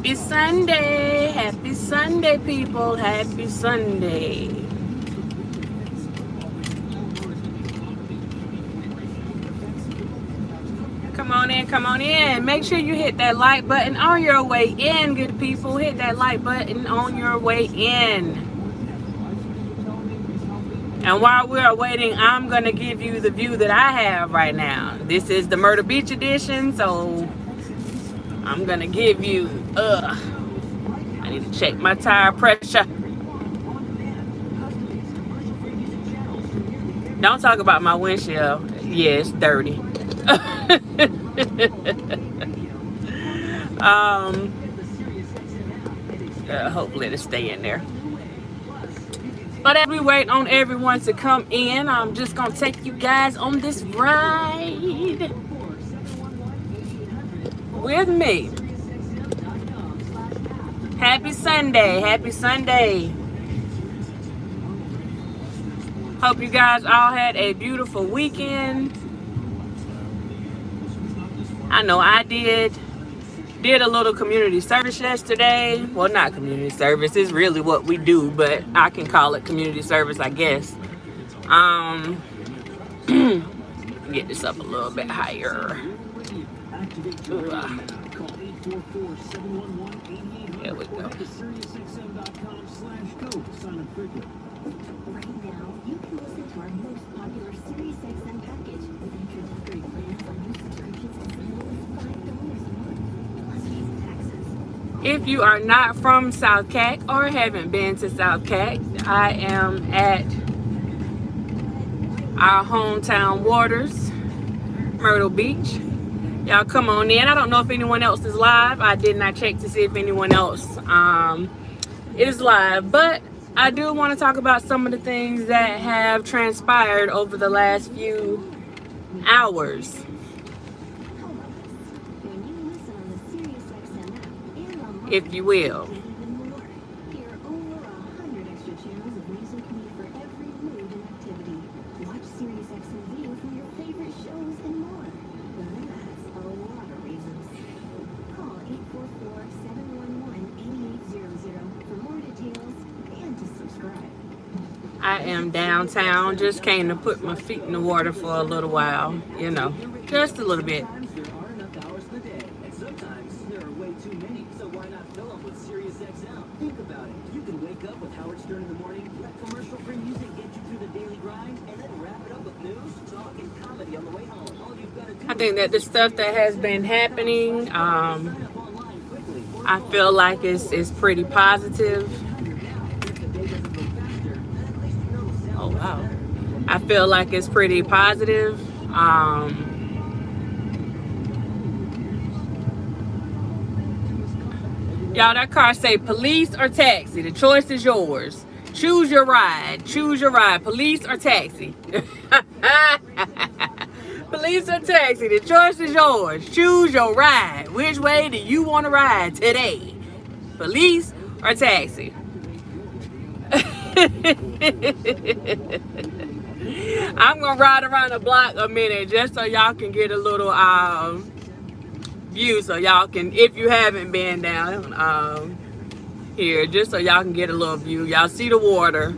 Happy Sunday. Happy Sunday, people. Happy Sunday. Come on in, come on in. Make sure you hit that like button on your way in, good people. Hit that like button on your way in. And while we're waiting, I'm going to give you the view that I have right now. This is the Myrtle Beach edition, so I'm going to give you, I need to check my tire pressure. Don't talk about my windshield. Yeah, it's dirty. Hopefully it'll stay in there. But as we wait on everyone to come in, I'm just going to take you guys on this ride with me. Happy Sunday. Happy Sunday. Hope you guys all had a beautiful weekend. I know I did. Did a little community service yesterday. Well, not community service. It's really what we do, but I can call it community service, I guess. Get this up a little bit higher. There we go. Right now, you can listen to our most popular SiriusXM package with introductory plans on new subscriptions as little as $5 a month, plus fees and taxes. If you are not from South Cac or haven't been to South Cac, I am at our hometown waters, Myrtle Beach. Y'all come on in. I don't know if anyone else is live. I did not check to see if anyone else is live, but I do want to talk about some of the things that have transpired over the last few hours. If you will. Hear over 100 extra channels of music made for every mood and activity. Watch SiriusXM Video for your favorite shows and more. That's a lot of reasons. Call 844-711-8800 for more details and to subscribe. I am downtown. Just came to put my feet in the water for a little while. You know, just a little bit. Think about it. You can wake up with Howard Stern in the morning, let commercial-free music get you through the daily grind, and then wrap it up with news, talk, and comedy on the way home. All you've got to do I think that the stuff that has been happening, I feel like it's pretty positive. Oh, wow. I feel like it's pretty positive. Y'all, that car say police or taxi. The choice is yours. Choose your ride. Choose your ride. Police or taxi. Police or taxi. The choice is yours. Choose your ride. Which way do you want to ride today? Police or taxi? I'm going to ride around the block a minute just so y'all can get a little view, so y'all can, if you haven't been down here, just so y'all can get a little view. Y'all see the water.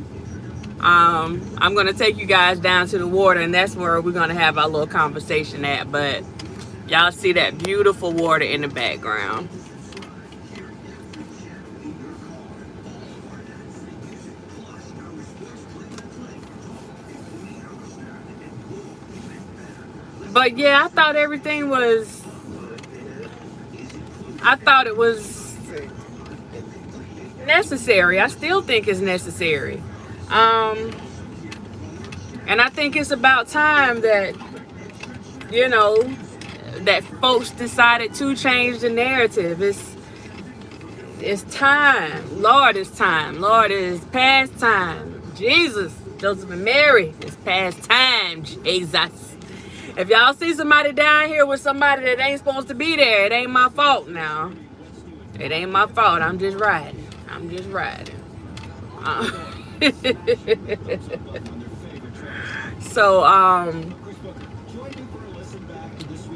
I'm gonna take you guys down to the water, and that's where we're gonna have our little conversation at. But y'all see that beautiful water in the background. But yeah, I thought it was necessary. I still think it's necessary. And I think it's about time that, you know, that folks decided to change the narrative. It's time. Lord, it's time. Lord, it's past time. Jesus, Joseph and Mary, it's past time. Jesus. If y'all see somebody down here with somebody that ain't supposed to be there, it ain't my fault now. It ain't my fault. I'm just riding. I'm just riding. So,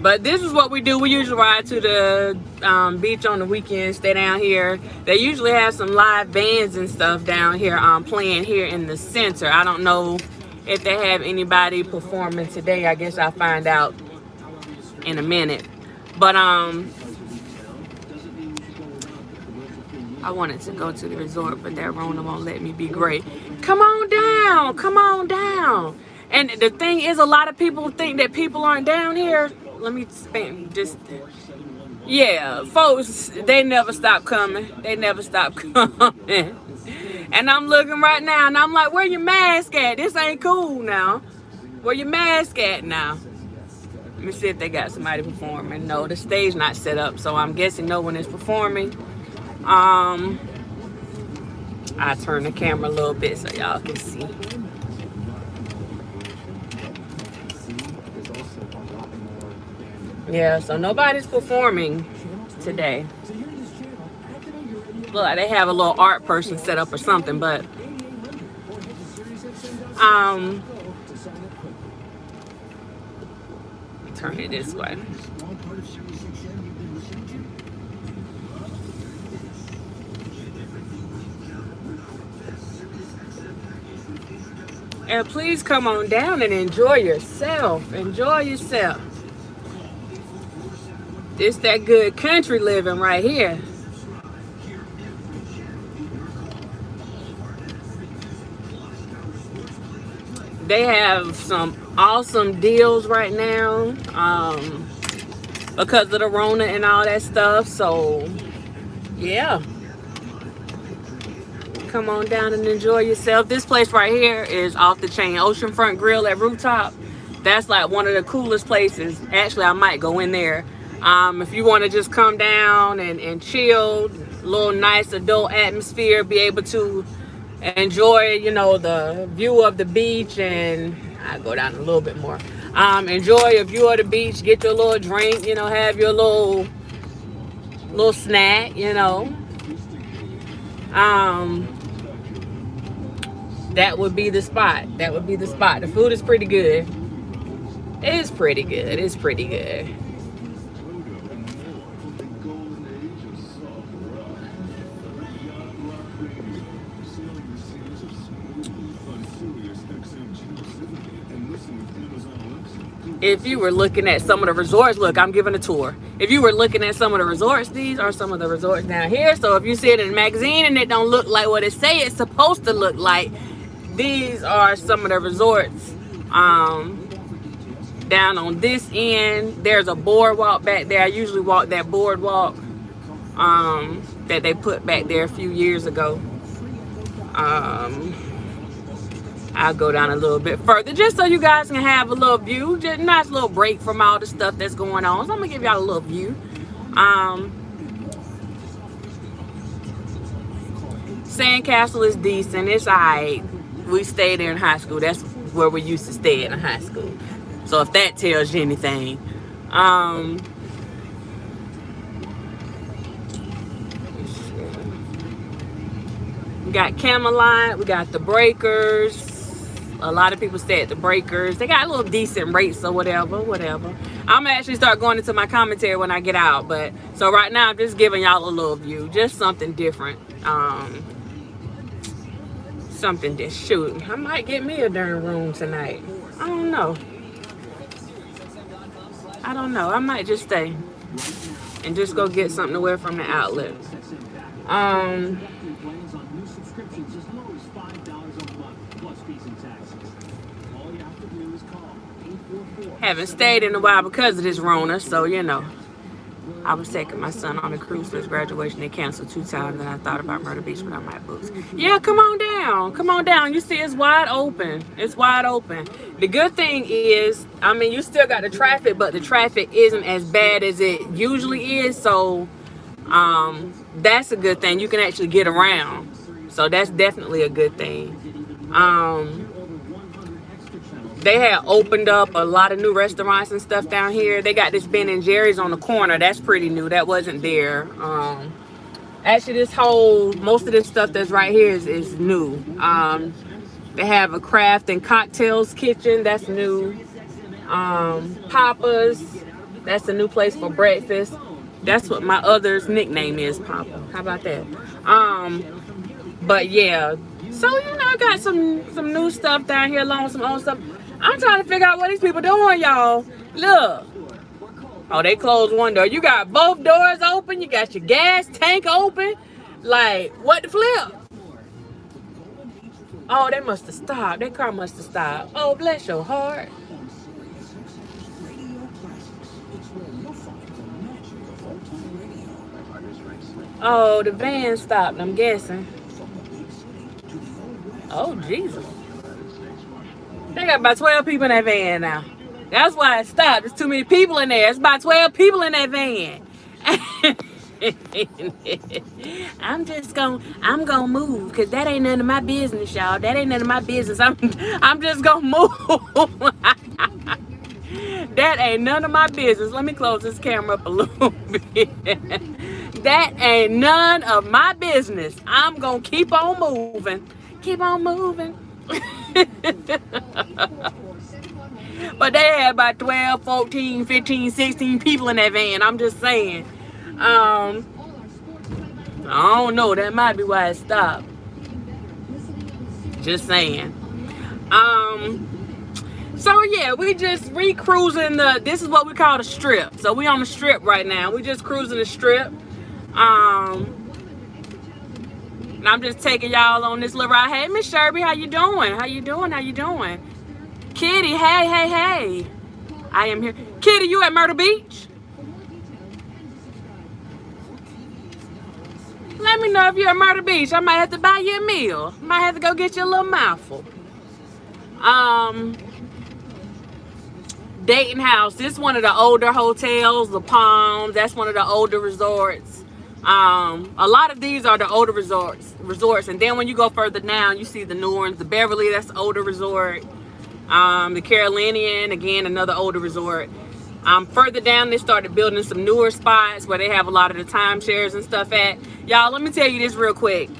But this is what we do. We usually ride to the beach on the weekends, stay down here. They usually have some live bands and stuff down here playing here in the center. I don't know if they have anybody performing today. I guess I'll find out in a minute. But I wanted to go to the resort, but that Rona won't let me be great. Come on down. Come on down. And the thing is, a lot of people think that people aren't down here. Let me spam just. Yeah, folks, they never stop coming. They never stop coming. And I'm looking right now, and I'm like, where your mask at? This ain't cool now. Where your mask at now? Let me see if they got somebody performing. No, the stage not set up, so I'm guessing no one is performing. I turn the camera a little bit so y'all can see. Yeah, so nobody's performing today. Look like they have a little art person set up or something, but turn it this way. And please come on down and enjoy yourself. Enjoy yourself. It's that good country living right here. They have some awesome deals right now because of the Rona and all that stuff. So, yeah. Come on down and enjoy yourself. This place right here is off the chain. Oceanfront Grill at Rooftop. That's like one of the coolest places. Actually, I might go in there. If you want to just come down and chill, a little nice adult atmosphere, be able to enjoy, you know, the view of the beach, and I go down a little bit more. Enjoy a view of the beach, get your little drink, you know, have your little snack, you know. That would be the spot. That would be the spot. The food is pretty good. It's pretty good. It's pretty good. If you were looking at some of the resorts, look, I'm giving a tour. If you were looking at some of the resorts, these are some of the resorts down here. So if you see it in the magazine and it don't look like what it say it's supposed to look like, these are some of the resorts. Down on this end, there's a boardwalk back there. I usually walk that boardwalk that they put back there a few years ago. I'll go down a little bit further just so you guys can have a little view, just a nice little break from all the stuff that's going on. So I'm gonna give y'all a little view. Sandcastle is decent. It's alright. We stayed there in high school. That's where we used to stay in high school. So if that tells you anything. We got Camelot. We got the Breakers. A lot of people stay at the Breakers. They got a little decent rates or whatever. I'm gonna actually start going into my commentary when I get out. But so right now I'm just giving y'all a little view, just something different. Something to shoot. I might get me a darn room tonight. I don't know. I might just stay and just go get something to wear from the outlet. Haven't stayed in a while because of this Rona, so you know. I was taking my son on a cruise for his graduation. They canceled 2 times, and I thought about Myrtle Beach without my books. Yeah, come on down. Come on down. You see, it's wide open. It's wide open. The good thing is, I mean, you still got the traffic, but the traffic isn't as bad as it usually is. So, that's a good thing. You can actually get around. So that's definitely a good thing. They had opened up a lot of new restaurants and stuff down here. They got this Ben & Jerry's on the corner. That's pretty new. That wasn't there. Actually, most of this stuff that's right here is new. They have a craft and cocktails kitchen. That's new. Papa's. That's the new place for breakfast. That's what my other's nickname is, Papa. How about that? But yeah. So, you know, I got some new stuff down here along with some old stuff. I'm trying to figure out what these people doing, y'all. Look. Oh, they closed one door. You got both doors open. You got your gas tank open. Like, what the flip? Oh, they must have stopped. That car must have stopped. Oh, bless your heart. Oh, the van stopped, I'm guessing. Oh, Jesus. They got about 12 people in that van now. That's why it stopped. There's too many people in there. It's about 12 people in that van. I'm gonna move because that ain't none of my business, y'all. That ain't none of my business. I'm just gonna move. That ain't none of my business. Let me close this camera up a little bit. That ain't none of my business. I'm gonna keep on moving. Keep on moving. But they had about 12, 14, 15, 16 people in that van. I'm just saying. I don't know. That might be why it stopped. Just saying. So yeah, we just re-cruising this is what we call the strip. So we on the strip right now. We just cruising the strip. And I'm just taking y'all on this little ride. Hey, Miss Sherby, how you doing? How you doing? How you doing? Kitty, hey. I am here. Kitty, you at Myrtle Beach? Let me know if you're at Myrtle Beach. I might have to buy you a meal. Might have to go get you a little mouthful. Dayton House. This is one of the older hotels, the Palms. That's one of the older resorts. A lot of these are the older resorts. And then when you go further down, you see the new ones. The Beverly, that's the older resort. The Carolinian, again, another older resort. Further down, they started building some newer spots where they have a lot of the timeshares and stuff at. Y'all, let me tell you this real quick.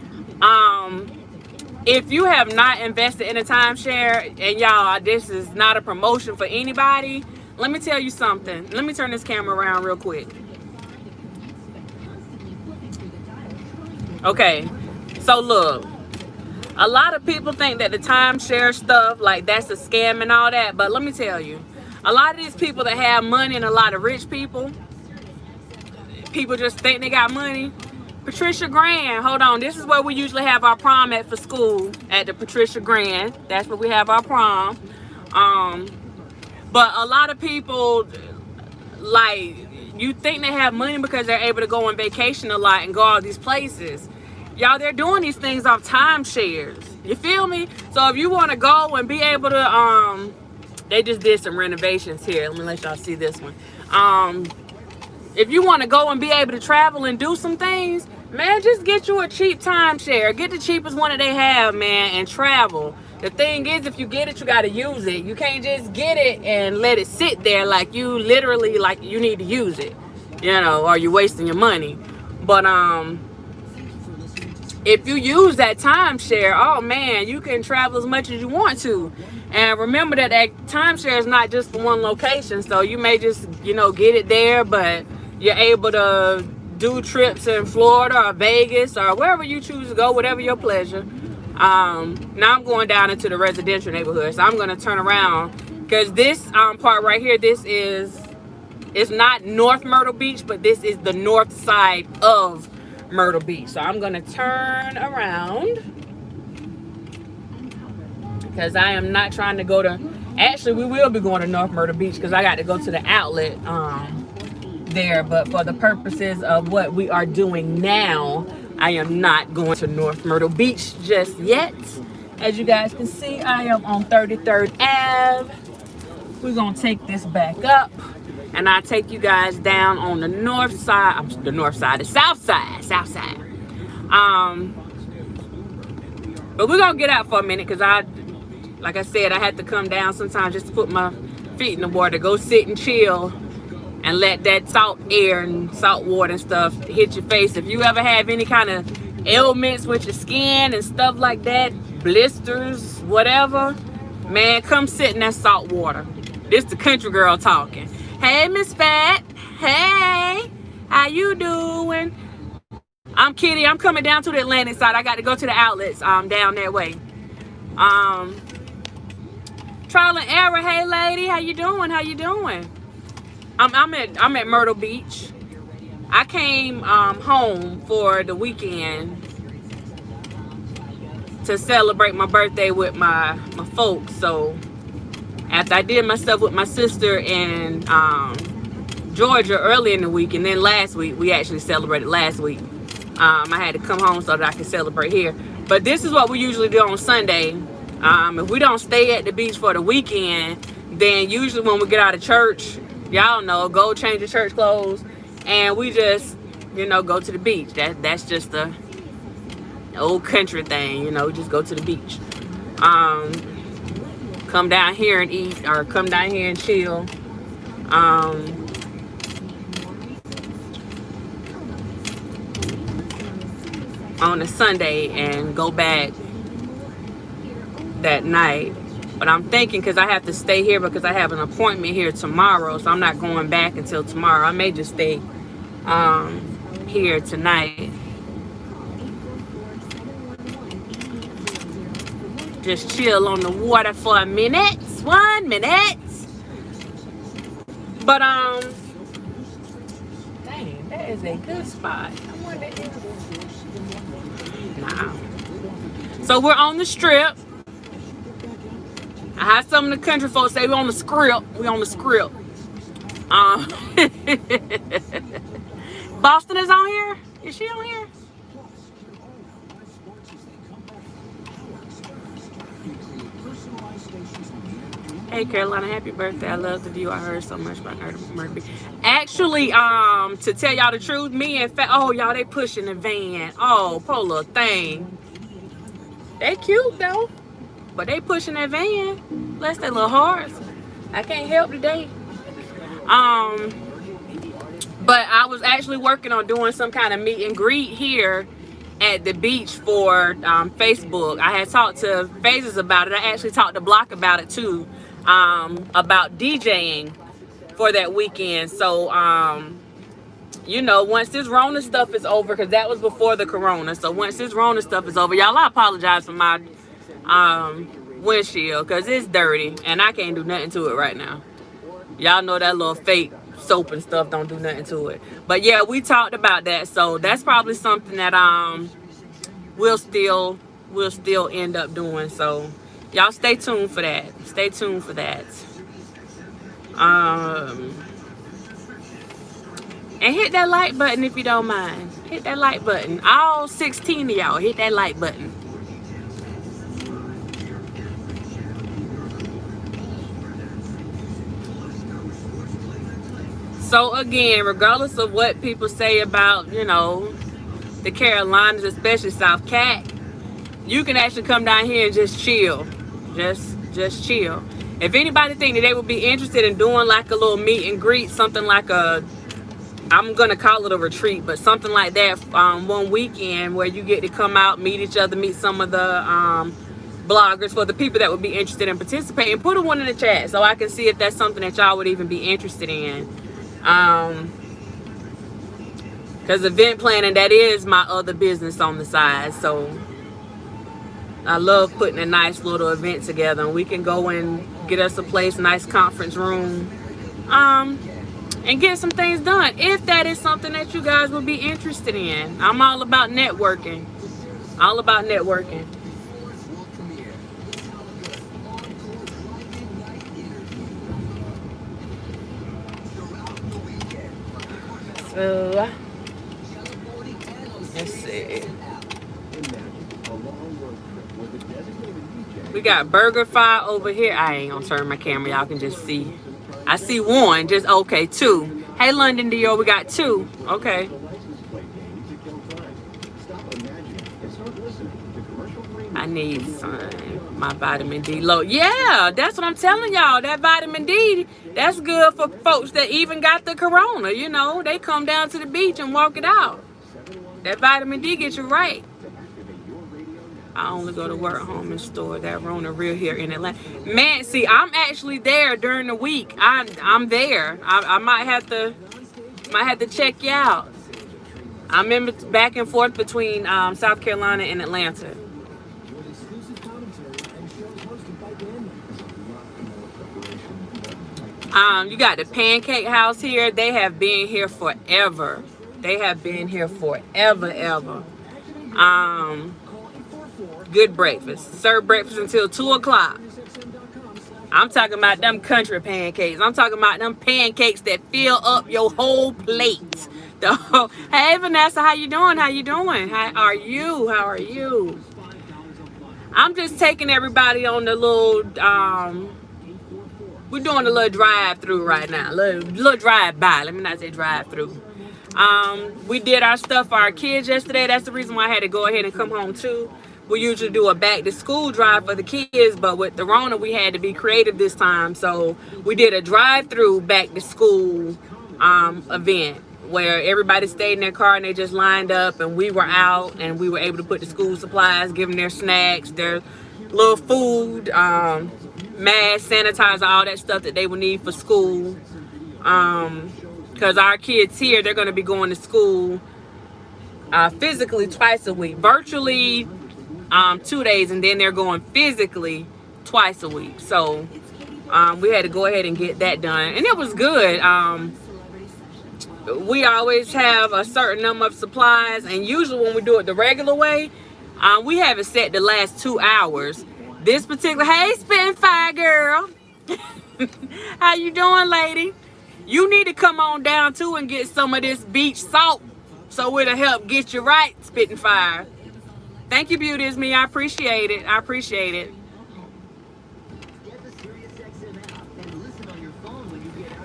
If you have not invested in a timeshare, and y'all, this is not a promotion for anybody, let me tell you something. Let me turn this camera around real quick. Okay, so look, a lot of people think that the timeshare stuff, like that's a scam and all that, but let me tell you, a lot of these people that have money and a lot of rich people just think they got money. Patricia Grand, hold on, this is where we usually have our prom at for school, at the Patricia Grand. That's where we have our prom. But a lot of people, like, you think they have money because they're able to go on vacation a lot and go all these places. Y'all, they're doing these things off timeshares. You feel me? So if you want to go and be able to, they just did some renovations here. Let me let y'all see this one. If you want to go and be able to travel and do some things, man, just get you a cheap timeshare. Get the cheapest one that they have, man, and travel. The thing is, if you get it, you got to use it. You can't just get it and let it sit there like you literally, like you need to use it, you know, or you're wasting your money. But if you use that timeshare, oh man, you can travel as much as you want to. And remember that timeshare is not just for one location. So you may just, you know, get it there, but you're able to do trips in Florida or Vegas or wherever you choose to go, whatever your pleasure. Now I'm going down into the residential neighborhood, so I'm going to turn around because this part right here, it's not North Myrtle Beach, but this is the north side of Myrtle Beach. So I'm going to turn around because I am not trying to go to, actually we will be going to North Myrtle Beach because I got to go to the outlet there, but for the purposes of what we are doing now, I am not going to North Myrtle Beach just yet. As you guys can see, I am on 33rd Ave. We're going to take this back up, and I'll take you guys down on the north side, the south side. But we're going to get out for a minute because like I said, I had to come down sometimes just to put my feet in the water, go sit and chill, and let that salt air and salt water and stuff hit your face. If you ever have any kind of ailments with your skin and stuff like that, blisters, whatever, man, come sit in that salt water. This the country girl talking. Hey, Miss Fat. Hey, how you doing? I'm Kitty. I'm coming down to the Atlantic side. I got to go to the outlets down that way. Trial and error. Hey, lady, how you doing? How you doing? I'm at Myrtle Beach. I came home for the weekend to celebrate my birthday with my folks. So after I did my stuff with my sister in Georgia early in the week, and then last week, we actually celebrated last week. I had to come home so that I could celebrate here. But this is what we usually do on Sunday. If we don't stay at the beach for the weekend, then usually when we get out of church, y'all know, go change the church clothes, and we just, go to the beach. That's just the old country thing, just go to the beach. Come down here and eat, or come down here and chill. On a Sunday and go back that night. But I'm thinking, because I have to stay here because I have an appointment here tomorrow, so I'm not going back until tomorrow. I may just stay here tonight. Just chill on the water for a minute. 1 minute. But dang, that is a good spot. I wonder if nah. So we're on the strip. I had some of the country folks say we on the script. We on the script. Boston is on here? Is she on here? Hey Carolina, happy birthday. I love the view. I heard so much about Myrtle Beach. Actually, to tell y'all the truth, me and oh y'all, they pushing the van. Oh, poor little thing. They cute though. But they pushing that van. Bless their little hearts. I can't help today. But I was actually working on doing some kind of meet and greet here at the beach for Facebook. I had talked to Phases about it. I actually talked to Block about it too. About DJing for that weekend. So once this Rona stuff is over, because that was before the Corona, so once this Rona stuff is over, y'all, I apologize for my windshield because it's dirty and I can't do nothing to it right now. Y'all know that little fake soap and stuff don't do nothing to it. But yeah, we talked about that, so that's probably something that we'll still end up doing. So y'all stay tuned for that. Stay tuned for that. And hit that like button if you don't mind. Hit that like button. All 16 of y'all, hit that like button. So again, regardless of what people say about, the Carolinas, especially South Cat, you can actually come down here and just chill. Just chill. If anybody think that they would be interested in doing like a little meet and greet, something like I'm gonna call it a retreat, but something like that, one weekend where you get to come out, meet each other, meet some of the bloggers, for the people that would be interested in participating, put a one in the chat so I can see if that's something that y'all would even be interested in. Because event planning, that is my other business on the side, so I love putting a nice little event together, and we can go and get us a place, nice conference room, and get some things done if that is something that you guys would be interested in. I'm all about networking. All about networking. So let's see. We got Burger Fi over here. I ain't gonna turn my camera. Y'all can just see. I see one. Just okay. Two. Hey, London Dior. We got two. Okay. I need my vitamin D low. Yeah, that's what I'm telling y'all. That vitamin D, that's good for folks that even got the corona. They come down to the beach and walk it out. That vitamin D gets you right. I only go to work, home, and store. That Rona real here in Atlanta. Man, see, I'm actually there during the week. I'm there. I might have to check you out. I'm in back and forth between South Carolina and Atlanta. You got the Pancake House here. They have been here forever. They have been here forever, ever. Good breakfast. Serve breakfast until 2 o'clock. I'm talking about them country pancakes. I'm talking about them pancakes that fill up your whole plate. Hey, Vanessa, how you doing? How you doing? How are you? How are you? I'm just taking everybody on the little, we're doing a little drive-through right now. Little drive-by. Let me not say drive-through. We did our stuff for our kids yesterday. That's the reason why I had to go ahead and come home too. We usually do a back-to-school drive for the kids, but with the Rona, we had to be creative this time. So we did a drive-through back-to-school event where everybody stayed in their car and they just lined up, and we were out and we were able to put the school supplies, give them their snacks, their little food, mask, sanitizer, all that stuff that they would need for school. Because our kids here, they're going to be going to school physically twice a week, virtually 2 days, and then they're going physically twice a week. So we had to go ahead and get that done, and it was good. We always have a certain number of supplies, and usually when we do it the regular way, we have it set to last 2 hours. This particular, hey, Spitting Fire girl, how you doing, lady? You need to come on down too and get some of this beach salt, so it'll help get you right, Spitting Fire. Thank you, Beauty is Me. I appreciate it. I appreciate it.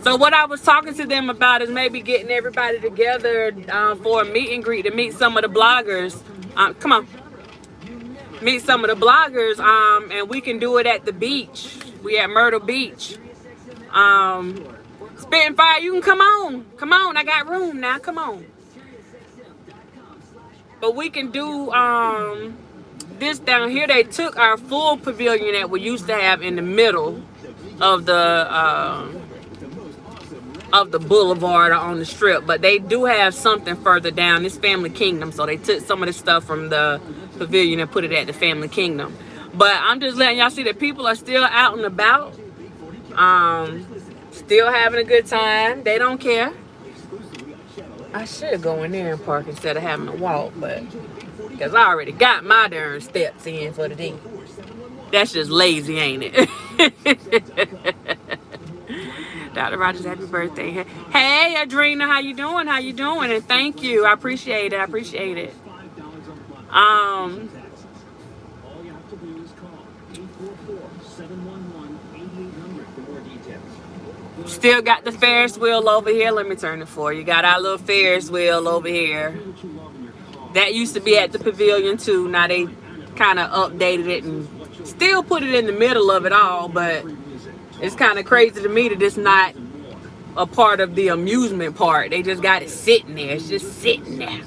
So what I was talking to them about is maybe getting everybody together for a meet and greet to meet some of the bloggers. Come on. Meet some of the bloggers, and we can do it at the beach. We at Myrtle Beach. Spitting Fire, you can come on. Come on, I got room now. Come on. But we can do this down here. They took our full pavilion that we used to have in the middle of the boulevard or on the strip, but they do have something further down. This Family Kingdom, so they took some of the stuff from the pavilion and put it at the Family Kingdom. But I'm just letting y'all see that people are still out and about, still having a good time. They don't care. I should go in there and park instead of having to walk, but because I already got my darn steps in for the day. That's just lazy, ain't it? Dr. Rogers, happy birthday. Hey, Adrena, how you doing? How you doing? And thank you. I appreciate it. I appreciate it. All you have to do is call 844-711-8800 for more details. Still got the Ferris wheel over here. Let me turn it for you. Got our little Ferris wheel over here. That used to be at the pavilion too. Now they kind of updated it and still put it in the middle of it all, but it's kind of crazy to me that it's not a part of the amusement park. They just got it sitting there. It's just sitting there.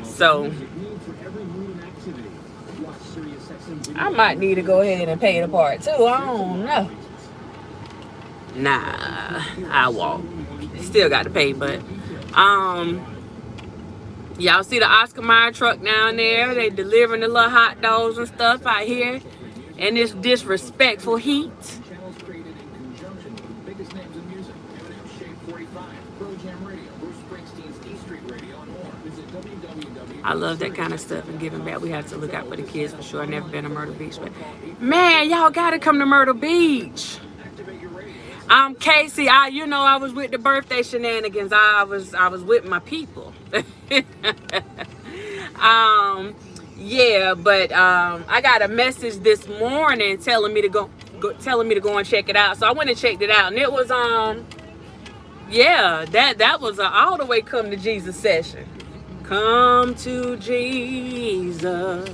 So I might need to go ahead and pay the part too. I don't know. Nah, I won't. Still got to pay, but y'all see the Oscar Mayer truck down there? They delivering the little hot dogs and stuff out here in this disrespectful heat. I love that kind of stuff and giving back. We have to look out for the kids for sure. I've never been to Myrtle Beach, but man, y'all gotta come to Myrtle Beach. Casey, I was with the birthday shenanigans. I was with my people. Yeah, but I got a message this morning telling me to go and check it out. So I went and checked it out, and it was yeah, that was an all the way come to Jesus session. Come to Jesus.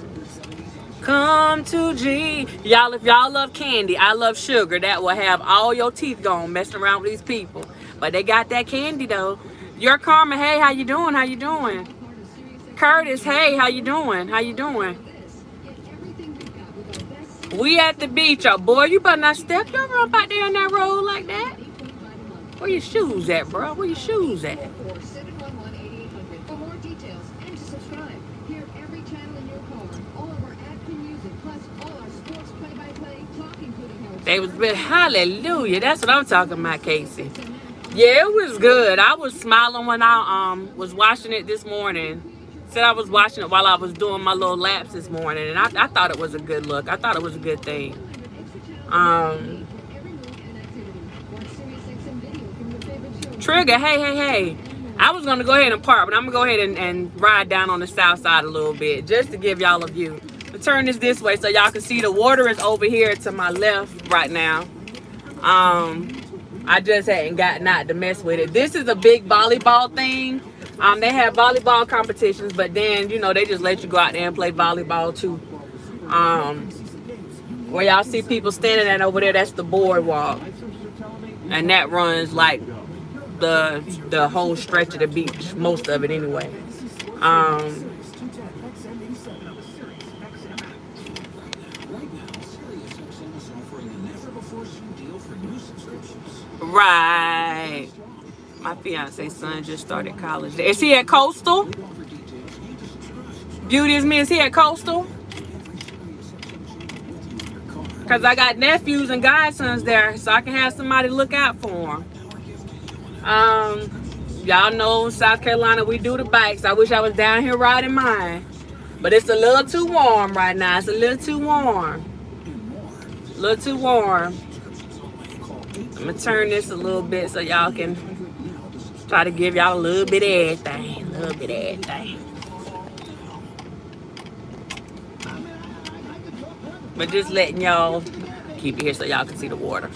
Come to Jesus. Y'all, if y'all love candy, I love sugar. That will have all your teeth gone messing around with these people. But they got that candy though. Your Karma, hey, how you doing? How you doing? Curtis, hey, how you doing? How you doing? We at the beach, oh boy. You better not step your up out there in that road like that. Where your shoes at, bro? Where your shoes at? For more details and to subscribe, hear every channel in your car, all of our action music, plus all our sports play-by-play, talk, including Howard They was been hallelujah. That's what I'm talking about, Casey. Yeah, it was good. I was smiling when I was watching it this morning. Said I was watching it while I was doing my little laps this morning, and I thought it was a good look. I thought it was a good thing. Trigger, hey. I was gonna go ahead and park, but I'm gonna go ahead and ride down on the south side a little bit just to give y'all a view. I'll turn this way so y'all can see the water is over here to my left right now. I just hadn't gotten out to mess with it. This is a big volleyball thing. They have volleyball competitions, but then, you know, they just let you go out there and play volleyball too. Where y'all see people standing at over there, that's the Boardwalk. And that runs like the whole stretch of the beach, most of it anyway. Right. My fiance's son just started college there. Is he at Coastal? Beauty is me. Is he at Coastal? Because I got nephews and godsons there, so I can have somebody look out for them. Y'all know South Carolina, we do the bikes. I wish I was down here riding mine. But it's a little too warm right now. It's a little too warm. A little too warm. I'm going to turn this a little bit so y'all can try to give y'all a little bit of everything. A little bit of everything. But just letting y'all keep it here so y'all can see the water.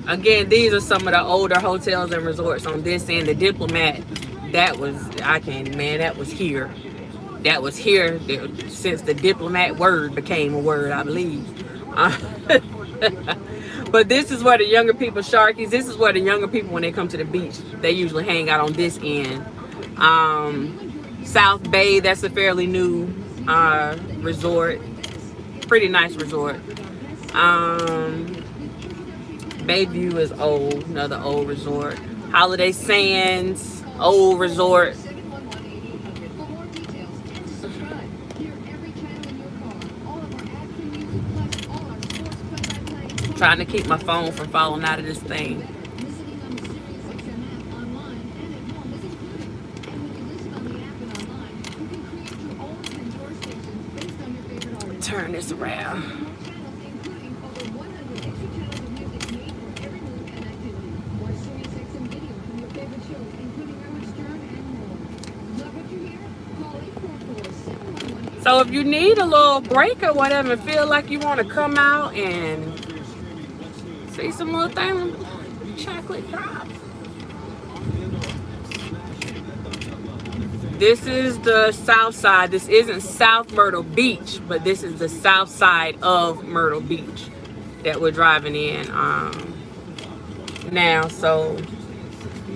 Again, these are some of the older hotels and resorts on this end. The Diplomat, that was here. That was here since the Diplomat word became a word, I believe. But this is where the younger people, Sharkies, this is where the younger people, when they come to the beach, they usually hang out on this end. South Bay, that's a fairly new resort. Pretty nice resort. Bayview is old, another old resort. Holiday Sands, old resort. Trying to keep my phone from falling out of this thing. Turn this around. So if you need a little break or whatever, feel like you want to come out and see some little things, chocolate drop. This is the south side. This isn't South Myrtle Beach, but this is the south side of Myrtle Beach that we're driving in now. So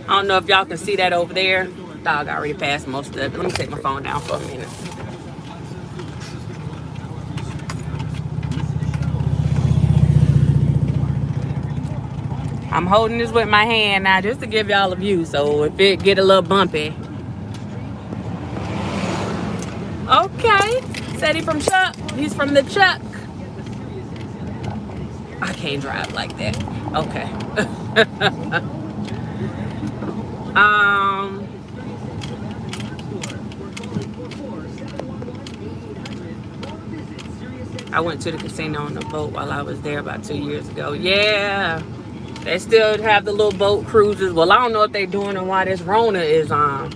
I don't know if y'all can see that over there. Dog already passed most of it. Let me take my phone down for a minute. I'm holding this with my hand now just to give y'all a view. So if it get a little bumpy. Okay. Said he from Chuck. He's from the Chuck. I can't drive like that. Okay. I went to the casino on the boat while I was there about 2 years ago. Yeah. They still have the little boat cruises. Well, I don't know what they're doing and why this Rona is out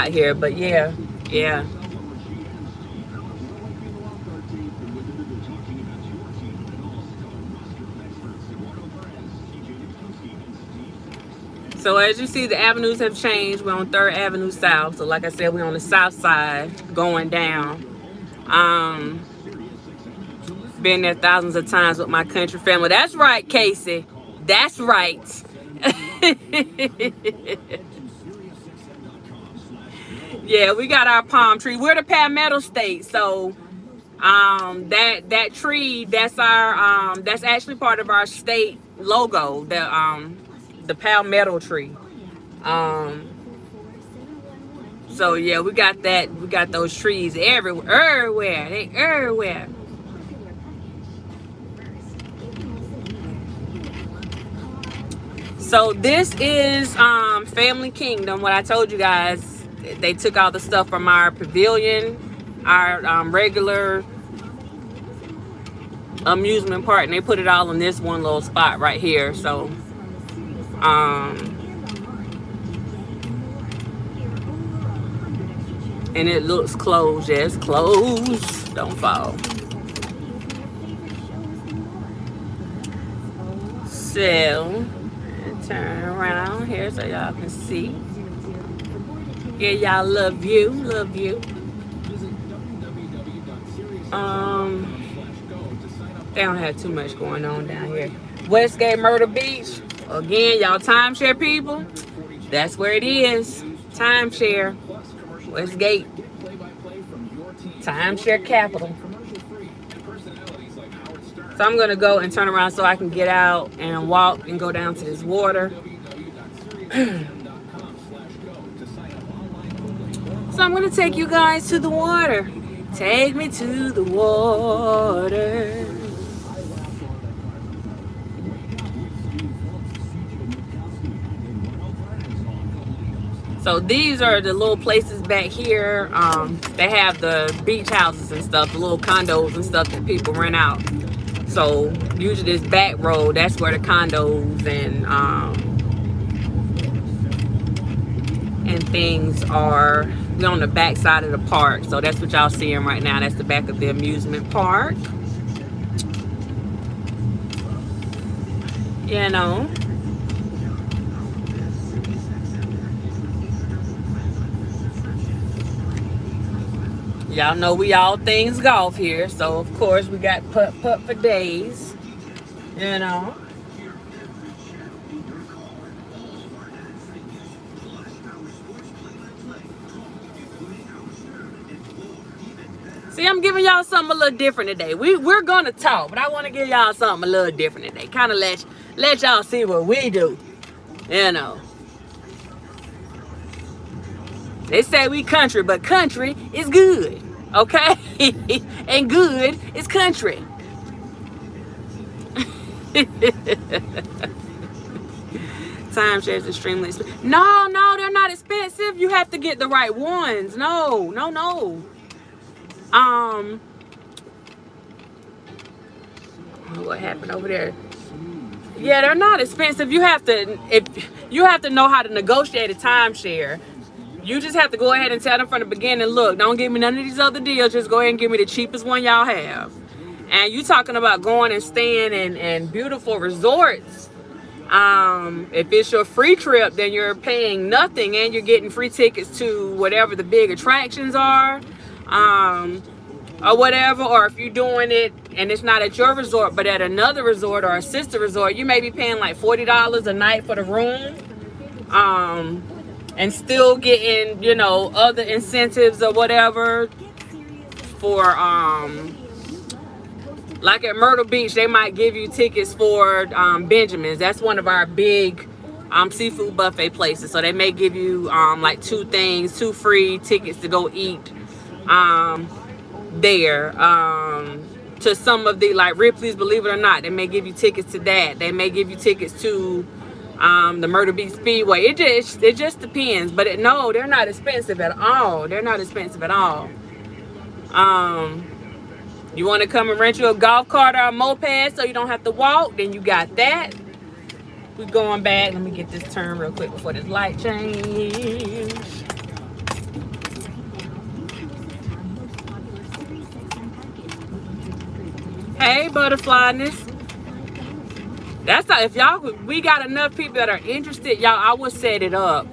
here, but yeah. So as you see, the avenues have changed. We're on 3rd Avenue South. So like I said, we're on the south side going down. Been there thousands of times with my country family. That's right, Casey. That's right. Yeah, we got our palm tree. We're the Palmetto State, so that tree, that's our that's actually part of our state logo, the Palmetto tree. So yeah, we got that. We got those trees everywhere. They everywhere. So this is Family Kingdom. What I told you guys, they took all the stuff from our pavilion, our regular amusement park, and they put it all in this one little spot right here. So and it looks closed. Yes, closed. Don't fall. So turn around here so y'all can see. Yeah, y'all, love you. They don't have too much going on down here. Westgate, Myrtle Beach. Again, y'all timeshare people. That's where it is. Timeshare. Westgate. Timeshare capital. So I'm going to go and turn around so I can get out and walk and go down to this water. So I'm going to take you guys to the water. Take me to the water. So these are the little places back here. They have the beach houses and stuff, the little condos and stuff that people rent out. So usually this back road, that's where the condos and things are. We're on the back side of the park. So that's what y'all seeing right now. That's the back of the amusement park. You know. Y'all know we all things golf here, so of course we got putt for days, you know. See, I'm giving y'all something a little different today. We're gonna talk, but I want to give y'all something a little different today. Kind of let y'all see what we do, you know. They say we country, but country is good, okay? And good is country. Timeshare is extremely expensive. No, they're not expensive. You have to get the right ones. No. What happened over there? Yeah, they're not expensive. You have to know how to negotiate a timeshare. You just have to go ahead and tell them from the beginning, look, don't give me none of these other deals. Just go ahead and give me the cheapest one y'all have. And you talking about going and staying in beautiful resorts. If it's your free trip, then you're paying nothing and you're getting free tickets to whatever the big attractions are, or whatever. Or if you're doing it and it's not at your resort, but at another resort or a sister resort, you may be paying like $40 a night for the room. And still getting, you know, other incentives or whatever for, like at Myrtle Beach, they might give you tickets for Benjamin's. That's one of our big seafood buffet places. So they may give you like two free tickets to go eat there. To some of the, like Ripley's, believe it or not, they may give you tickets to that. They may give you tickets to the Myrtle Beach Speedway. It just depends. But no, they're not expensive at all. They're not expensive at all. You want to come and rent you a golf cart or a moped so you don't have to walk, then you got that. We're going back. Let me get this turn real quick before this light change. Hey, butterflyness. That's not, if y'all, we got enough people that are interested, y'all, I would set it up.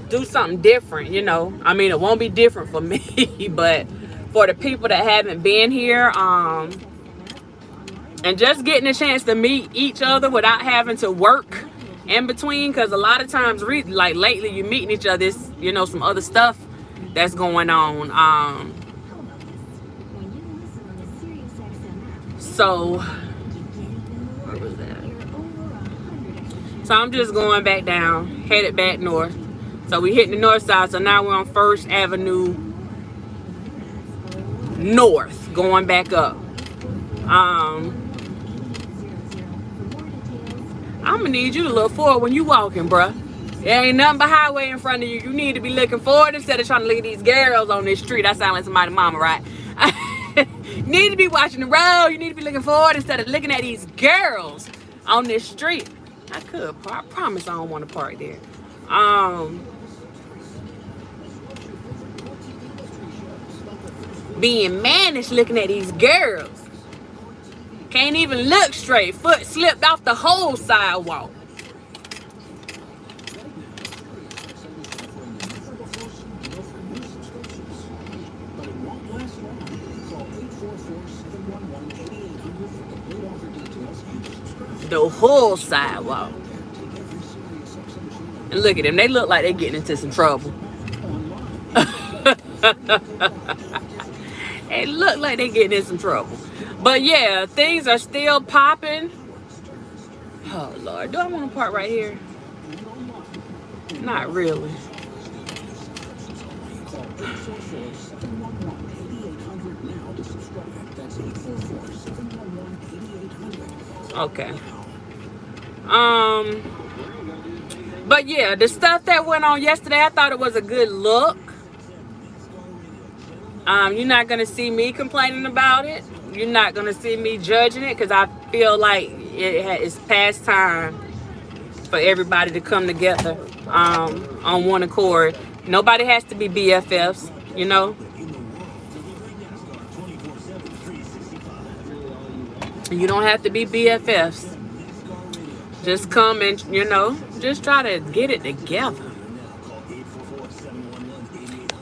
Do something different, you know. I mean, it won't be different for me, but for the people that haven't been here, And just getting a chance to meet each other without having to work in between, because a lot of times, like lately, you're meeting each other, it's, you know, some other stuff that's going on. So where was that? So I'm just going back down, headed back north. So we hitting the north side. So now we're on First Avenue North, going back up. I'm gonna need you to look forward when you walking, bruh. There ain't nothing but highway in front of you. You need to be looking forward instead of trying to look at these girls on this street. I sound like somebody's mama, right? You need to be watching the road. You need to be looking forward instead of looking at these girls on this street. I promise I don't want to park there. Being mannish looking at these girls. Can't even look straight. Foot slipped off the whole sidewalk. The whole sidewalk. And look at them. They look like they're getting into some trouble. They look like they're getting in some trouble. But yeah, things are still popping. Oh Lord, do I want to park right here? Not really. Okay. But yeah, the stuff that went on yesterday, I thought it was a good look. You're not gonna see me complaining about it. You're not gonna see me judging it, because I feel like it's past time for everybody to come together on one accord. Nobody has to be BFFs, you know. You don't have to be BFFs. Just come and, you know, just try to get it together.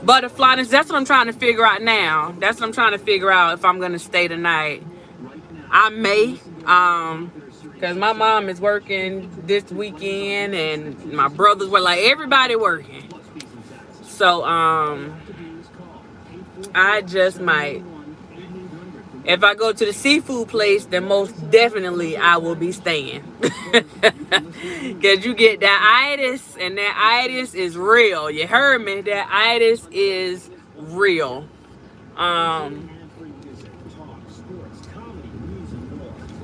Butterflies, that's what I'm trying to figure out now. That's what I'm trying to figure out if I'm going to stay tonight. I may, because my mom is working this weekend and my brothers were like, everybody working. So, I just might. If I go to the seafood place, then most definitely I will be staying. Because you get that itis, and that itis is real. You heard me? That itis is real.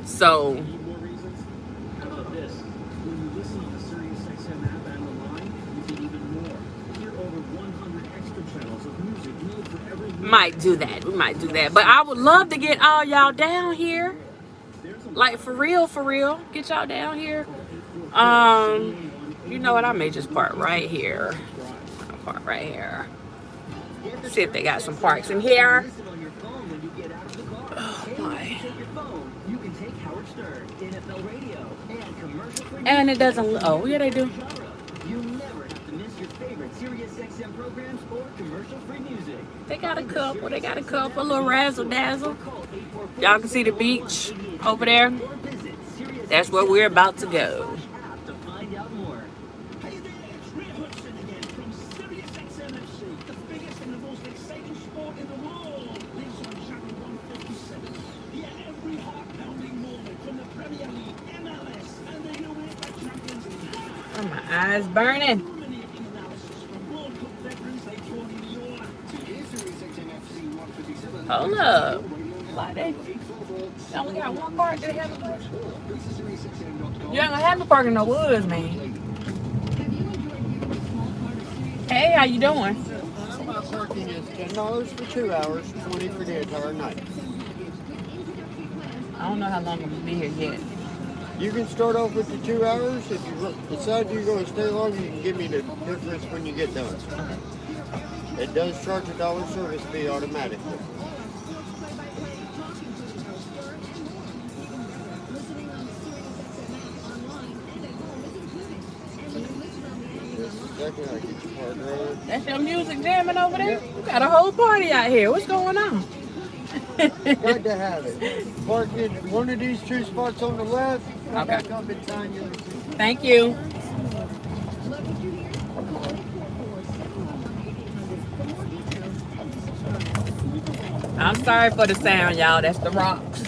So might do that. We might do that. But I would love to get all y'all down here. Like for real, get y'all down here. You know what? I may just park right here. I'll park right here. See if they got some parks in here. Oh my. And it doesn't. Oh yeah, they do. They got a couple. They got a couple. A little razzle dazzle. Y'all can see the beach over there. That's where we're about to go. Oh, my eyes burning. Hold up. Why they only got one park? They have a park? You ain't gonna have no park in the woods, man. Hey, how you doing? Parking is $10 for 2 hours, $20 for the entire night. I don't know how long I'm gonna be here yet. You can start off with the 2 hours. If you decide you're going to stay longer, you can give me the difference when you get done. It does charge $1 service fee automatically. Exactly how I get your part right. That's your music jamming over there? You got a whole party out here. What's going on? Got to have it. Park in one of these two spots on the left. Come Okay. back up and sign your receipt. Thank you. I'm sorry for the sound, y'all. That's the rocks.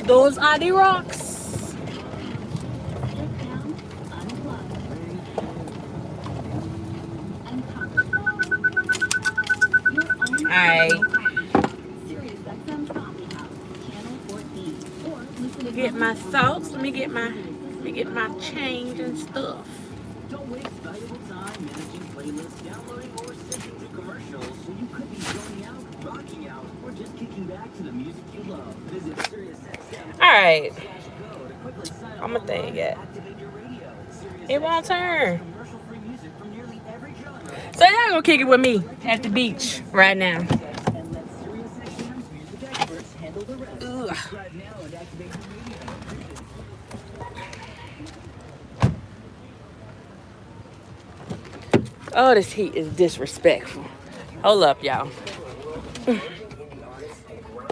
Those are the rocks. Alright. Get my salts. Let me get my change and stuff. Don't waste valuable time managing playlists, downloading or sifting through commercials when you could be zoning out, rocking out, or just kicking back to the music you love. Visit SiriusXM. Alright. Go to quickly sign up I'm gonna online think and it. activate your radio. It won't turn. Commercial-free music from nearly every genre. So y'all gonna kick it with me at the beach right now. And let SiriusXM's music experts handle the rest. Ugh. Subscribe now and activate your radio. Oh, this heat is disrespectful. Hold up, y'all.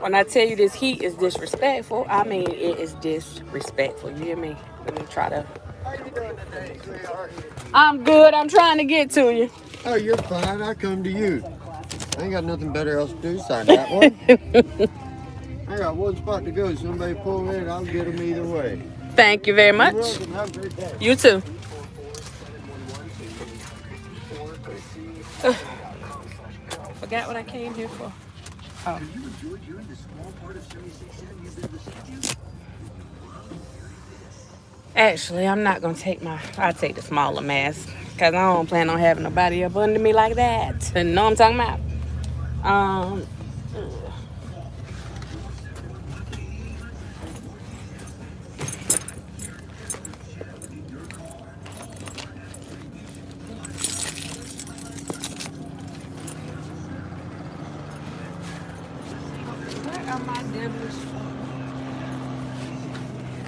When I tell you this heat is disrespectful, I mean it is disrespectful. You hear me? Let me try to. How you doing today, sweetheart? I'm good. I'm trying to get to you. Oh, you're fine. I come to you. I ain't got nothing better else to do. Sign that one. I got one spot to go. Somebody pull in, I'll get them either way. Thank you very You're much. welcome. Have a great day. You too. Forgot what I came here for. Oh. Actually, I'm not gonna take I'll take the smaller mask because I don't plan on having nobody up under me like that. You know what I'm talking about? Where are my devilish?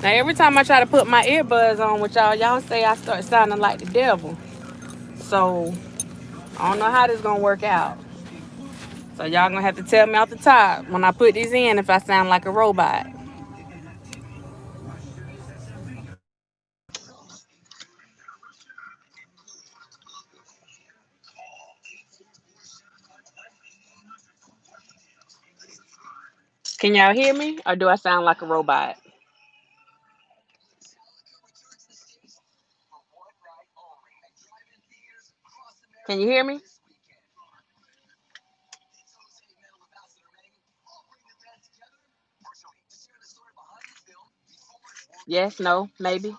Now every time I try to put my earbuds on with y'all say I start sounding like the devil. So I don't know how this gonna work out. So y'all gonna have to tell me off the top when I put these in if I sound like a robot. Can y'all hear me or do I sound like a robot? Can you hear me? Yes, no, maybe.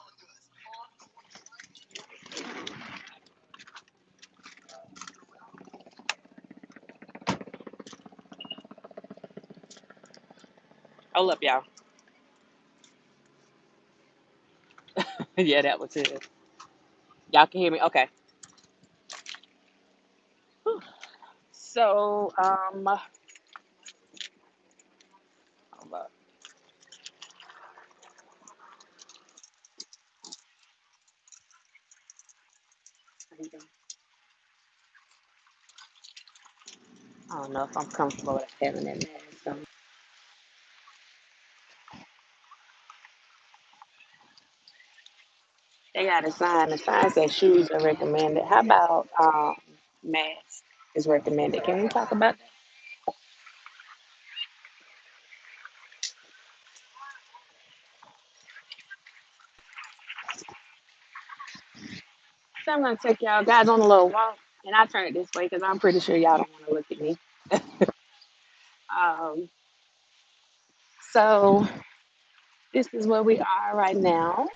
Hold up, y'all. Yeah, that was it. Y'all can hear me? Okay. Whew. So, hold up. I don't know if I'm comfortable with having that mask on. They got a sign. The sign says shoes are recommended. How about masks is recommended? Can we talk about that? So I'm gonna take y'all guys on a little walk, and I turn it this way because I'm pretty sure y'all don't want to look at me. Um, so this is where we are right now.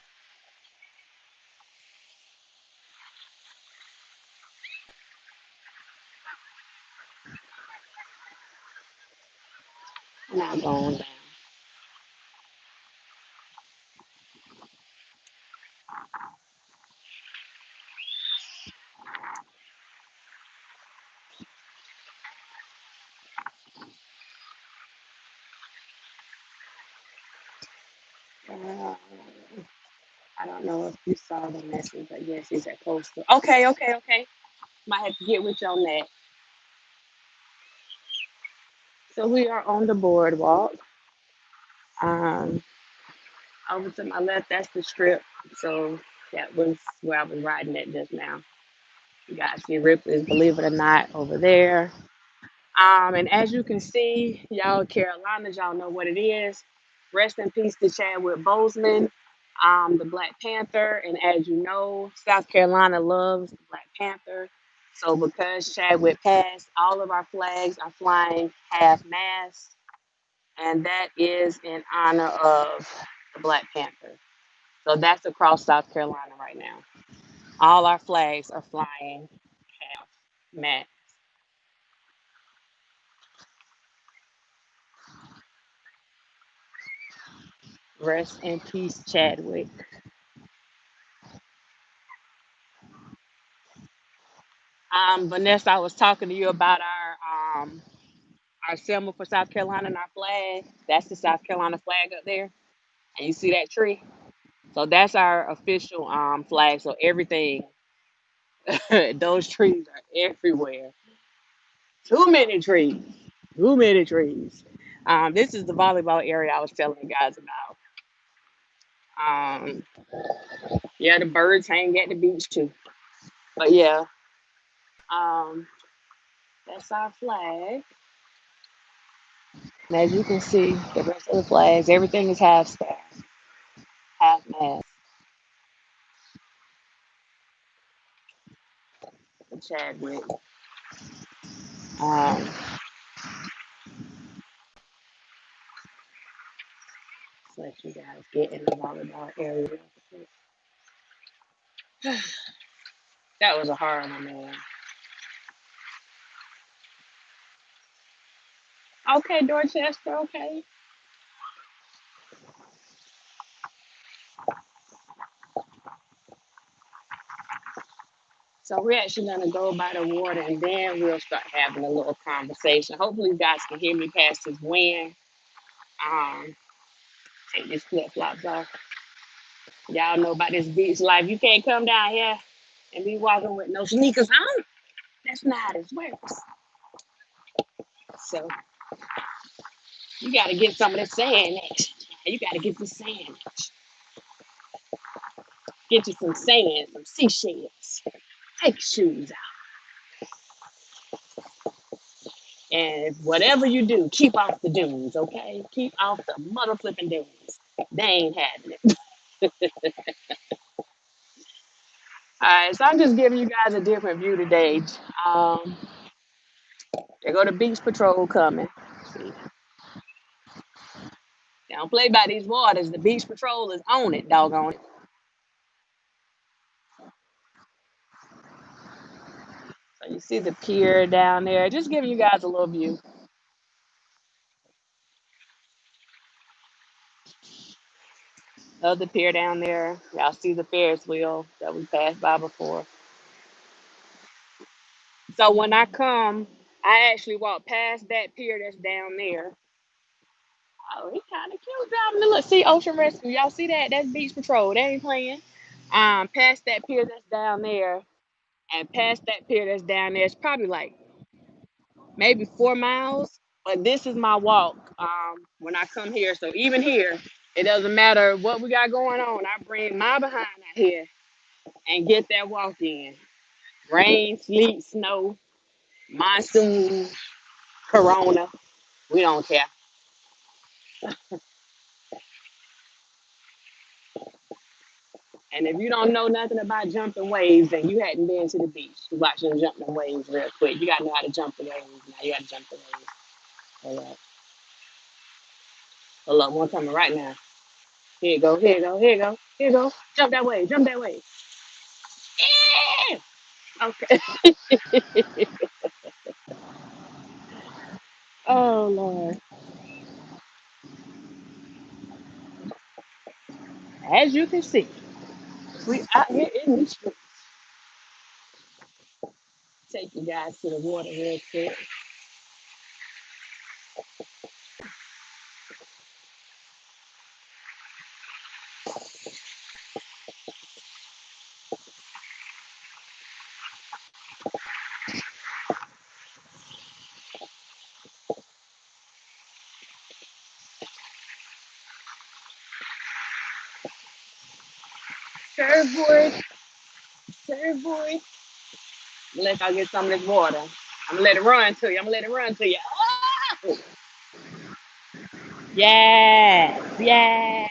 Now going down. I don't know if you saw the message, but yes, he's at Coastal. Okay, okay, okay. Might have to get with you on that. So we are on the boardwalk. Um, over to my left, that's the strip. So that was where I was riding at just now. You guys see Ripley's Believe It or Not over there. And as you can see, y'all Carolinas, y'all know what it is. Rest in peace to Chadwick Boseman, the Black Panther. And as you know, South Carolina loves the Black Panther. So because Chadwick passed, all of our flags are flying half mast, and that is in honor of the Black Panther. So that's across South Carolina right now. All our flags are flying half mast. Rest in peace, Chadwick. Vanessa, I was talking to you about our symbol for South Carolina and our flag. That's the South Carolina flag up there. And you see that tree? So that's our official flag. So everything, those trees are everywhere. Too many trees. Too many trees. This is the volleyball area I was telling you guys about. Um, yeah, the birds hang at the beach too. But yeah, um, that's our flag. And as you can see, the rest of the flags, everything is half staff, half mast. The Chadwick. Um, so let you guys get in the volleyball area. That was a hard one, man. Okay, Dorchester, okay. So we're actually gonna go by the water and then we'll start having a little conversation. Hopefully you guys can hear me past this wind. Um, take these flip flops off. Y'all know about this beach life. You can't come down here and be walking with no sneakers on. That's not how this works. So you gotta get some of the sand action. You gotta get the sand. Get you some sand, some seashells. Take your shoes out. And whatever you do, keep off the dunes, okay? Keep off the mother flipping dunes. They ain't having it. All right, so I'm just giving you guys a different view today. Um, there go the beach patrol coming. See, they don't play by these waters. The beach patrol is on it, doggone it. So you see the pier down there. Just giving you guys a little view. Of the pier down there. Y'all see the Ferris wheel that we passed by before. So when I come, I actually walk past that pier that's down there. Oh, he kind of cute driving the look. See Ocean Rescue. Y'all see that? That's Beach Patrol. They ain't playing. Past that pier that's down there, and past that pier that's down there, it's probably like maybe 4 miles. But this is my walk. When I come here, so even here, it doesn't matter what we got going on. I bring my behind out here and get that walk in. Rain, sleet, snow, monsoon, corona. We don't care. And if you don't know nothing about jumping waves, then you hadn't been to the beach to watch them jump the waves real quick. You gotta know how to jump the waves. Now you gotta jump the waves. Hold up. Hold up, one coming right now. Here you go, here you go, here you go, here you go. Jump that wave, jump that wave. Yeah! Okay. Oh Lord. As you can see, we out here in the street. Take you guys to the water real quick. Surfboard, surfboard. Let y'all get some of this water. I'm gonna let it run to you. I'm gonna let it run to you. Oh! Yes, yes.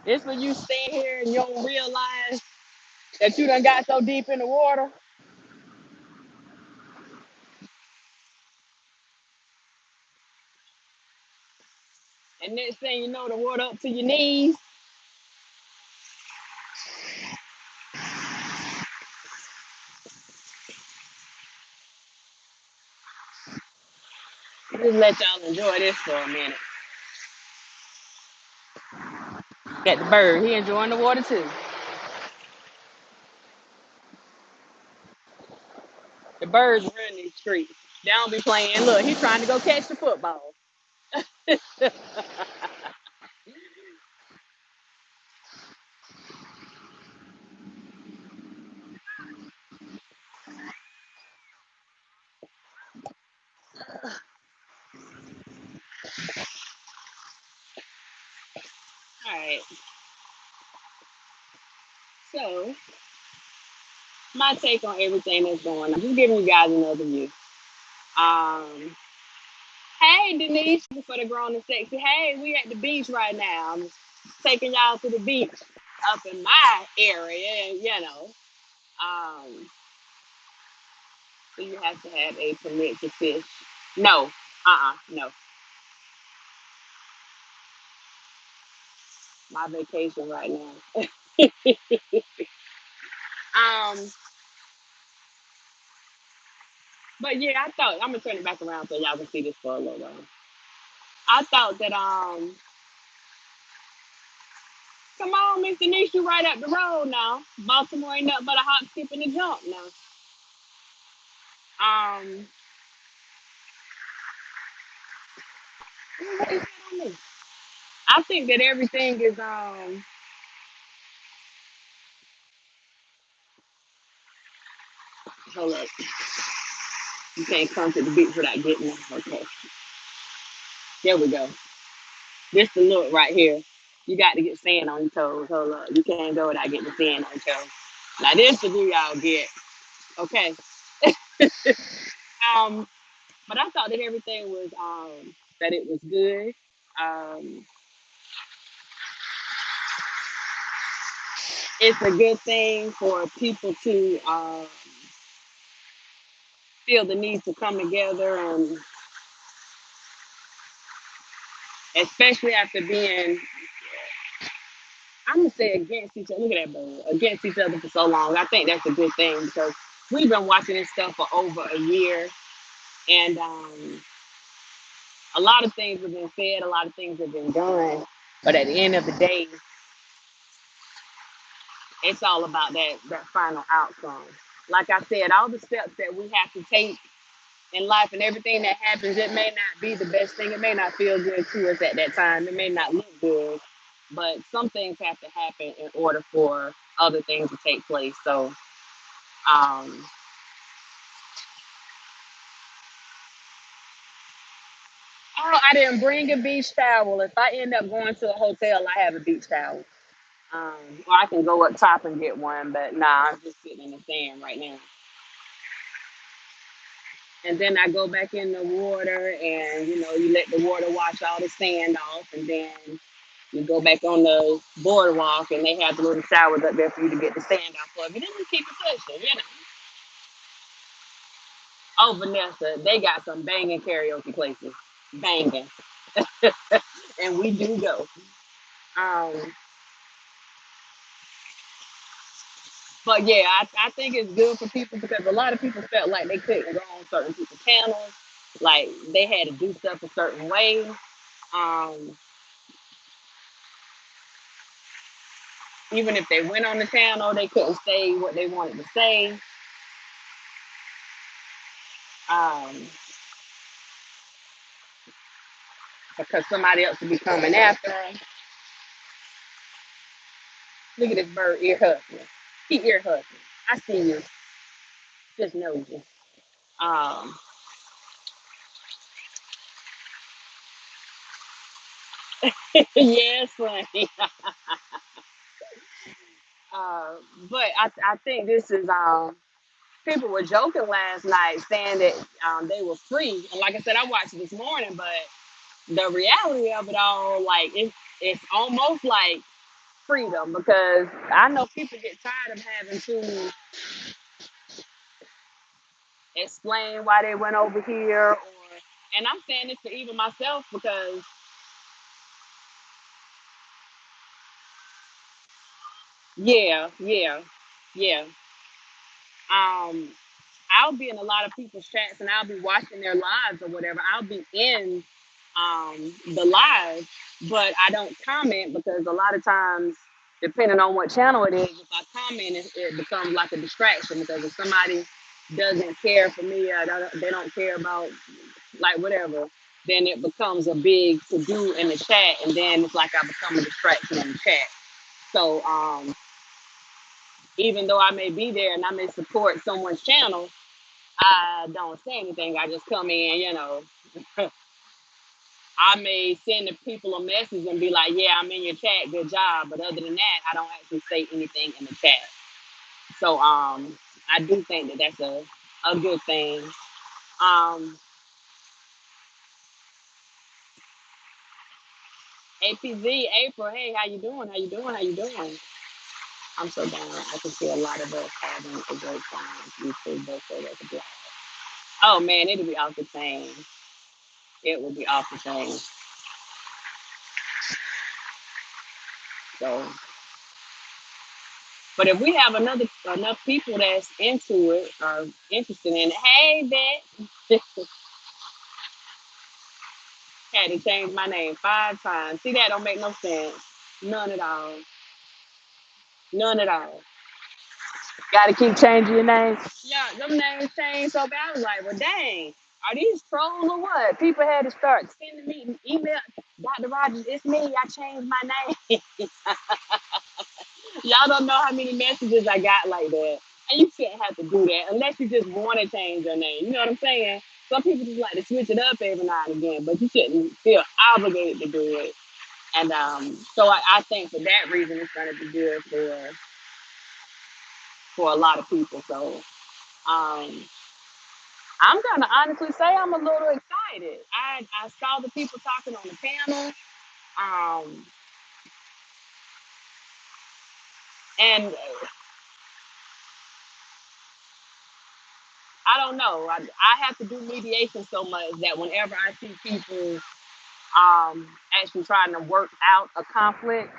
This when you stand here and you don't realize that you done got so deep in the water. And next thing you know, the water up to your knees. Just let y'all enjoy this for a minute. Got the bird. He enjoying the water too. The birds run these streets. They don't be playing. Look, he's trying to go catch the football. All right. So my take on everything that's going on. Just giving you guys another view. Um, hey Denise, for the grown and sexy. Hey, we at the beach right now. I'm taking y'all to the beach up in my area, and so you have to have a permit to fish. No, no. My vacation right now. um, but yeah, I thought I'm gonna turn it back around so y'all can see this for a little while. I thought that come on, Miss Denise, you right up the road now. Baltimore ain't nothing but a hop, skip, and a jump now. Um, what is that on me? I think that everything is hold up. You can't come to the beach without getting it. Okay. There we go. This the look right here. You got to get sand on your toes. Hold up. You can't go without getting the sand on your toes. Now this the view y'all get. Okay. Um, but I thought that everything was that it was good. Um, it's a good thing for people to feel the need to come together, and especially after being, I'm gonna say against each other. Look at that bird, against each other for so long. I think that's a good thing because we've been watching this stuff for over a year, and a lot of things have been said, a lot of things have been done, but at the end of the day, it's all about that final outcome. Like I said, all the steps that we have to take in life and everything that happens, it may not be the best thing. It may not feel good to us at that time. It may not look good, but some things have to happen in order for other things to take place. So, oh, I didn't bring a beach towel. If I end up going to a hotel, I have a beach towel. Or I can go up top and get one, but nah, I'm just sitting in the sand right now. And then I go back in the water, and you let the water wash all the sand off, and then you go back on the boardwalk, and they have the little showers up there for you to get the sand off of it, and you keep it pushing. Oh, Vanessa, they got some banging karaoke places, banging, and we do go. Um, but yeah, I think it's good for people because a lot of people felt like they couldn't go on certain people's channels, like they had to do stuff a certain way. Um, Even if they went on the channel, they couldn't say what they wanted to say um, because somebody else would be coming after them. Look at this bird ear hustling. He ear hustling. I see you. Just nosy. Um, Yes, funny. Uh, but I think this is people were joking last night saying that they were free, and like I said, I watched it this morning, but the reality of it all, like it's almost like freedom because I know people get tired of having to explain why they went over here, or and I'm saying this to even myself because yeah, yeah, yeah. Um, I'll be in a lot of people's chats and I'll be watching their lives or whatever. I'll be in the live, but I don't comment because a lot of times, depending on what channel it is, if I comment, it becomes like a distraction because if somebody doesn't care for me or they don't care about like whatever, then it becomes a big to do in the chat, and then it's like I become a distraction in the chat. So even though I may be there and I may support someone's channel, I don't say anything. I just come in, I may send the people a message and be like, yeah, I'm in your chat, good job. But other than that, I don't actually say anything in the chat. So I do think that that's a good thing. APZ, April, hey, how you doing? How you doing? How you doing? I'm so down. I can see a lot of us having a great time. YouTube, birthday, that's a blast. Oh man, it'll be off the chain. It will be off the chain. So but if we have enough people that's into it or interested in it, hey Bet, had to change my name 5 times. See that don't make no sense. None at all. None at all. Gotta keep changing your name. Yeah, them names change so bad. I was like, well dang, are these trolls or what? People had to start sending me email. Dr. Rogers, it's me. I changed my name. Y'all don't know how many messages I got like that. And you shouldn't have to do that unless you just want to change your name. You know what I'm saying? Some people just like to switch it up every now and again, but you shouldn't feel obligated to do it. And so I think for that reason, it's going to be good for a lot of people. So um, I'm going to honestly say I'm a little excited. I saw the people talking on the panel. Um, and I don't know. I have to do mediation so much that whenever I see people actually trying to work out a conflict,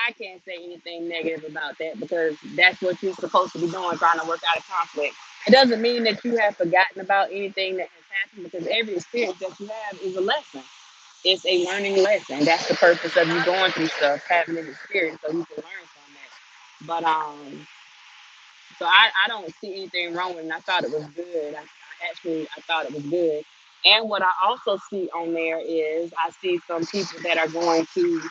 I can't say anything negative about that because that's what you're supposed to be doing, trying to work out a conflict. It doesn't mean that you have forgotten about anything that has happened because every experience that you have is a lesson. It's a learning lesson. That's the purpose of you going through stuff, having an experience so you can learn from it. But so I don't see anything wrong with it. And I thought it was good. I thought it was good. And what I also see on there is I see some people that are going to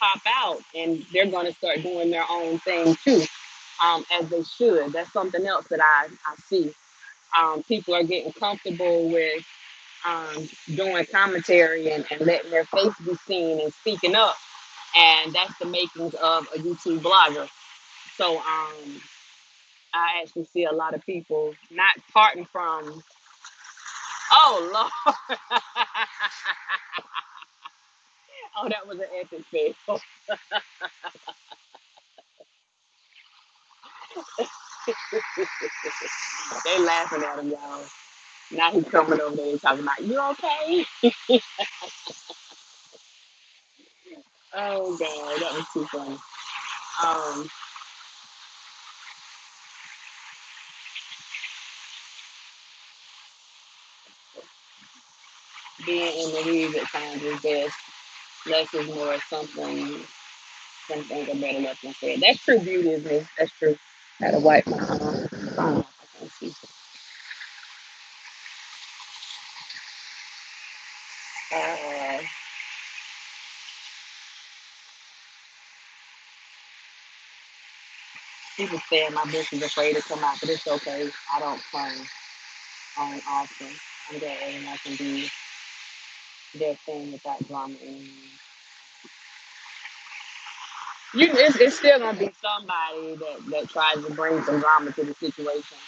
pop out and they're going to start doing their own thing too, as they should. That's something else that I see. People are getting comfortable with doing commentary and letting their face be seen and speaking up. And that's the makings of a YouTube blogger. So I actually see a lot of people not parting from. Oh Lord! Oh, that was an epic fail. They laughing at him, y'all. Now he's coming over there and talking about, you okay? Oh God, that was too funny. Um, being in the weeds at times is best. Less is more. Some things are better left unsaid. That's true beauty, isn't it? That's true. I had to wipe my phone off. I can't see. Uh, People say my bush is afraid to come out, but it's okay. I don't plan on often. I'm glad everyone can be. their thing without drama anymore. It's still gonna be somebody that tries to bring some drama to the situation.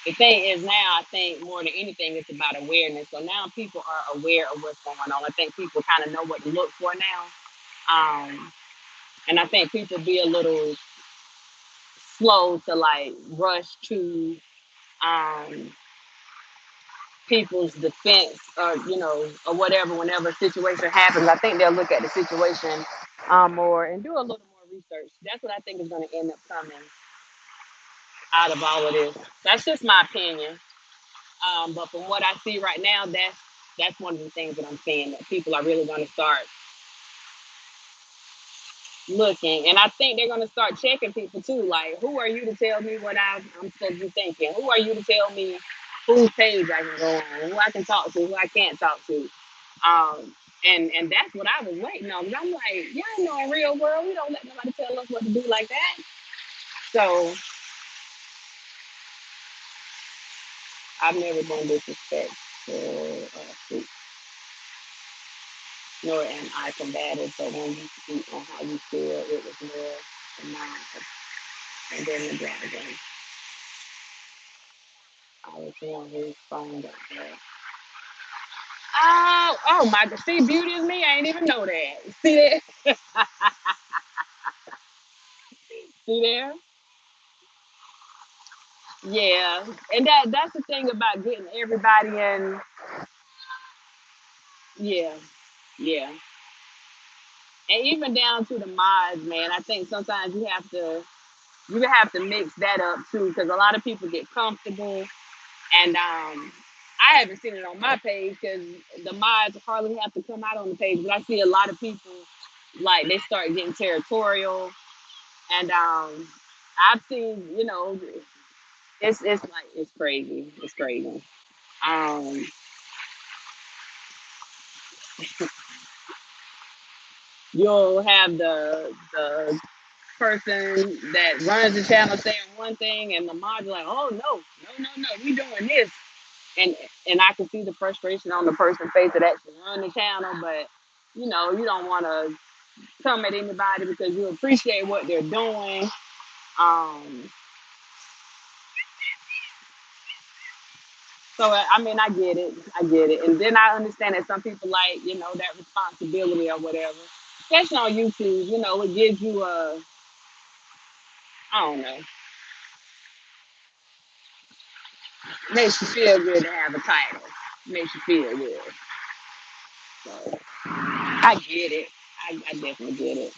The thing is now, I think more than anything, it's about awareness. So now people are aware of what's going on. I think people kind of know what to look for now. And I think people be a little slow to like rush to um, people's defense or or whatever whenever a situation happens. I think they'll look at the situation more and do a little more research. That's what I think is going to end up coming out of all of this. That's just my opinion. But from what I see right now, that's one of the things that I'm seeing, that people are really going to start looking, and I think they're going to start checking people too. Like, who are you to tell me what I'm supposed to be thinking? Who are you to tell me whose page I can go on, who I can talk to, who I can't talk to? And that's what I was waiting on. 'Cause I'm like, y'all know, in real world, we don't let nobody tell us what to do like that. So I've never been disrespectful, nor am I combative. But when you speak on how you feel, it was more than mine. And then the dragon, I was the one whose phone got hacked. Oh my God. See, beauty is me. I ain't even know that. See that? See there? Yeah. And that's the thing about getting everybody in. Yeah. Yeah. And even down to the mods, man. I think sometimes you have to mix that up too, because a lot of people get comfortable, and I haven't seen it on my page because the mods hardly have to come out on the page, but I see a lot of people like they start getting territorial, and I've seen, it's like it's crazy. It's crazy. Um, you'll have the person that runs the channel saying one thing, and the mods are like, "Oh no, no, no, no, we doing this," and and I can see the frustration on the person's face that actually run the channel, but you don't want to come at anybody because you appreciate what they're doing. Um, So I mean, I get it, and then I understand that some people like that responsibility or whatever, especially on YouTube. It gives you a, I don't know, makes you feel good to have a title, makes you feel good. So I get it, I definitely get it.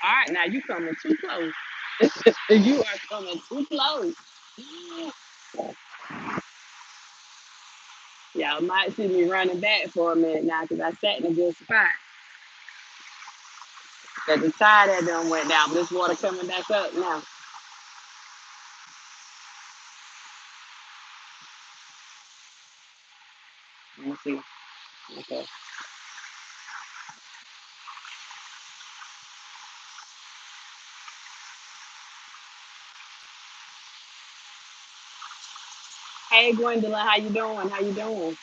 All right, now you coming too close. You are coming too close. Y'all might see me running back for a minute now because I sat in a good spot. But the tide that done went down, but this water coming back up now. Let me see. Okay. Hey Gwendolyn, how you doing? How you doing?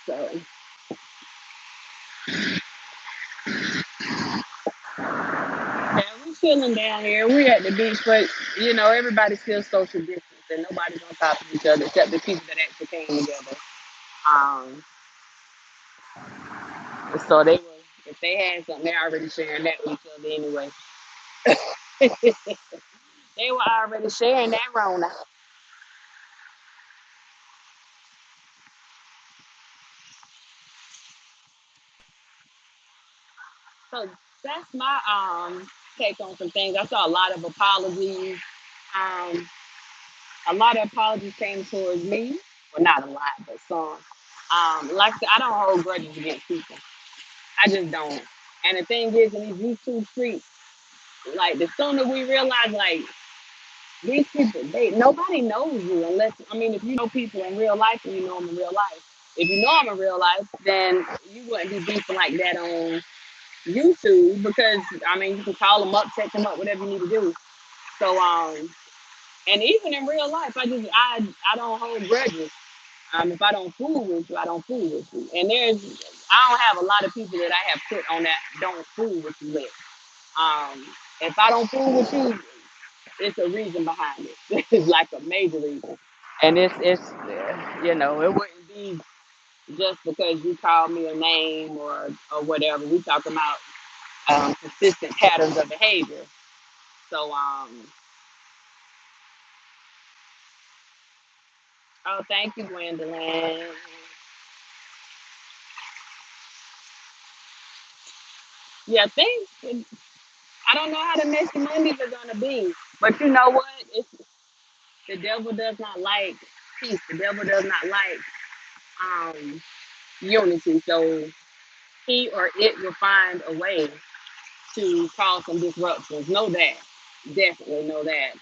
So yeah, we chilling down here. We at the beach, but everybody's still social distance and nobody's on top of each other except the people that actually came together. Um, so if they had something, they're already sharing that with each other anyway. They were already sharing that Rona. So that's my take on some things. I saw a lot of apologies. Um, a lot of apologies came towards me. Well, not a lot, but some. Like I said, I don't hold grudges against people. I just don't. And the thing is, in these YouTube streets, like the sooner we realize, like these people, nobody knows you unless, I mean, if you know people in real life and you know them in real life. If you know them in real life, then you wouldn't be beefing like that YouTube because I mean you can call them up, text them up, whatever you need to do. So and even in real life, I don't hold grudges. If I don't fool with you, I don't fool with you. And I don't have a lot of people that I have put on that don't fool with you list. Um, if I don't fool with you, it's a reason behind it. It's like a major reason. And it wouldn't be just because you called me a name or whatever. We talking about consistent patterns of behavior. So oh, thank you, Gwendolyn. Yeah, things. I don't know how the next Mondays are gonna be, but you know what? The devil does not like peace. The devil does not like um, unity. So he or it will find a way to cause some disruptions. Know that. Definitely know that.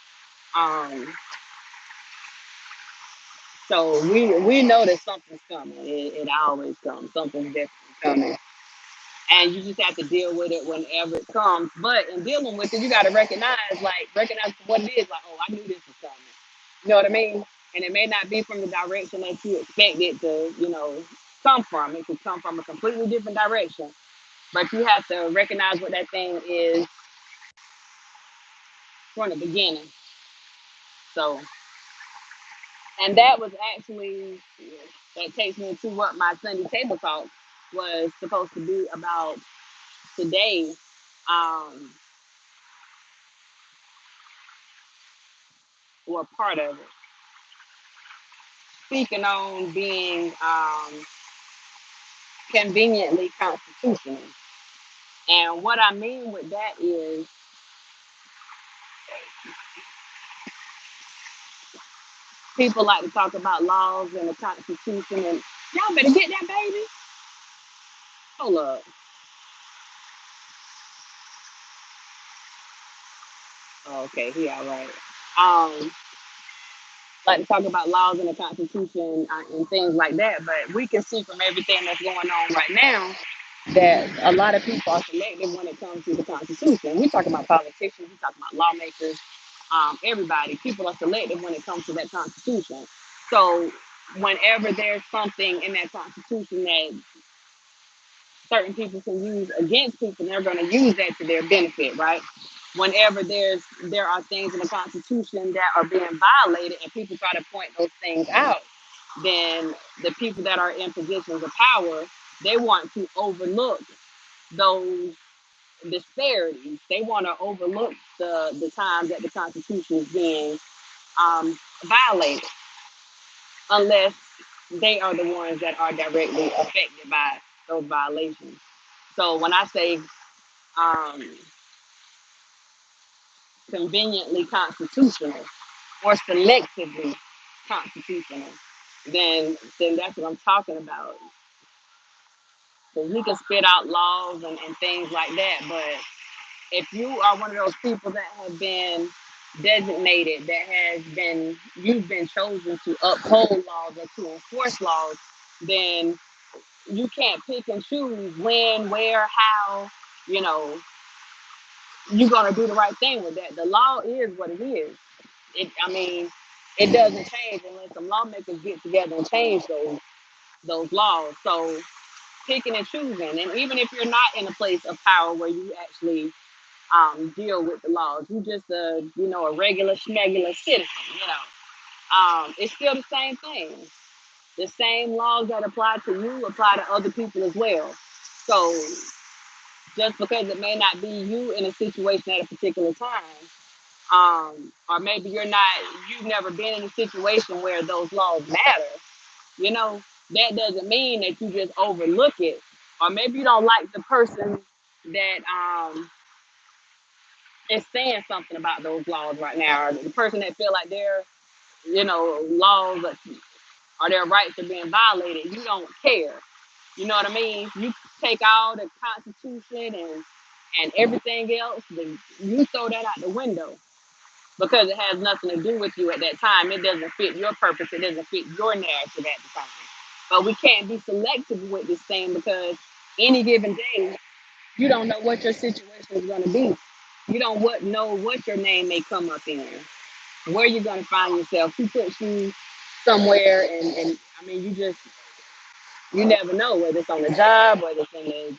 Um, so we know that something's coming. It always comes. Something's definitely coming. And you just have to deal with it whenever it comes. But in dealing with it, you got to recognize what it is. Like, oh, I knew this was coming. You know what I mean? And it may not be from the direction that you expect it to, come from. It could come from a completely different direction. But you have to recognize what that thing is from the beginning. So, and that was actually, that takes me to what my Sunday table talk was supposed to be about today. Um, or part of it. Speaking on being conveniently constitutional. And what I mean with that is people like to talk about laws and the Constitution, and y'all better get that baby. Hold up. Oh, okay, he all right. Um, like to talk about laws and the Constitution and things like that, but we can see from everything that's going on right now that a lot of people are selective when it comes to the Constitution. We talk about politicians, we talk about lawmakers, everybody. People are selective when it comes to that Constitution. So whenever there's something in that Constitution that certain people can use against people, they're going to use that to their benefit, right? Whenever there are things in the Constitution that are being violated and people try to point those things out, then the people that are in positions of power, they want to overlook those disparities. They want to overlook the times that the Constitution is being violated, unless they are the ones that are directly affected by those violations. So when I say um, conveniently constitutional or selectively constitutional, then that's what I'm talking about. Because we can spit out laws and things like that, but if you are one of those people that have been designated, that has been you've been chosen to uphold laws or to enforce laws, then you can't pick and choose when, where, how, you know, you're gonna do the right thing with that. The law is what it is. I mean, it doesn't change unless some lawmakers get together and change those laws. So picking and choosing, and even if you're not in a place of power where you actually deal with the laws, you just a regular schmegular citizen, it's still the same thing. The same laws that apply to you apply to other people as well. So just because it may not be you in a situation at a particular time, or maybe you've never been in a situation where those laws matter, you know, that doesn't mean that you just overlook it. Or maybe you don't like the person that is saying something about those laws right now, or the person that feel like their, laws or their rights are being violated. You don't care. You know what I mean? You take all the Constitution and everything else, then you throw that out the window because it has nothing to do with you at that time. It doesn't fit your purpose. It doesn't fit your narrative at the time. But we can't be selective with this thing because any given day, You don't know what your situation is going to be. You don't know what your name may come up in, where you're going to find yourself, who puts you somewhere. And I mean, you never know whether it's on the job, whether it's in the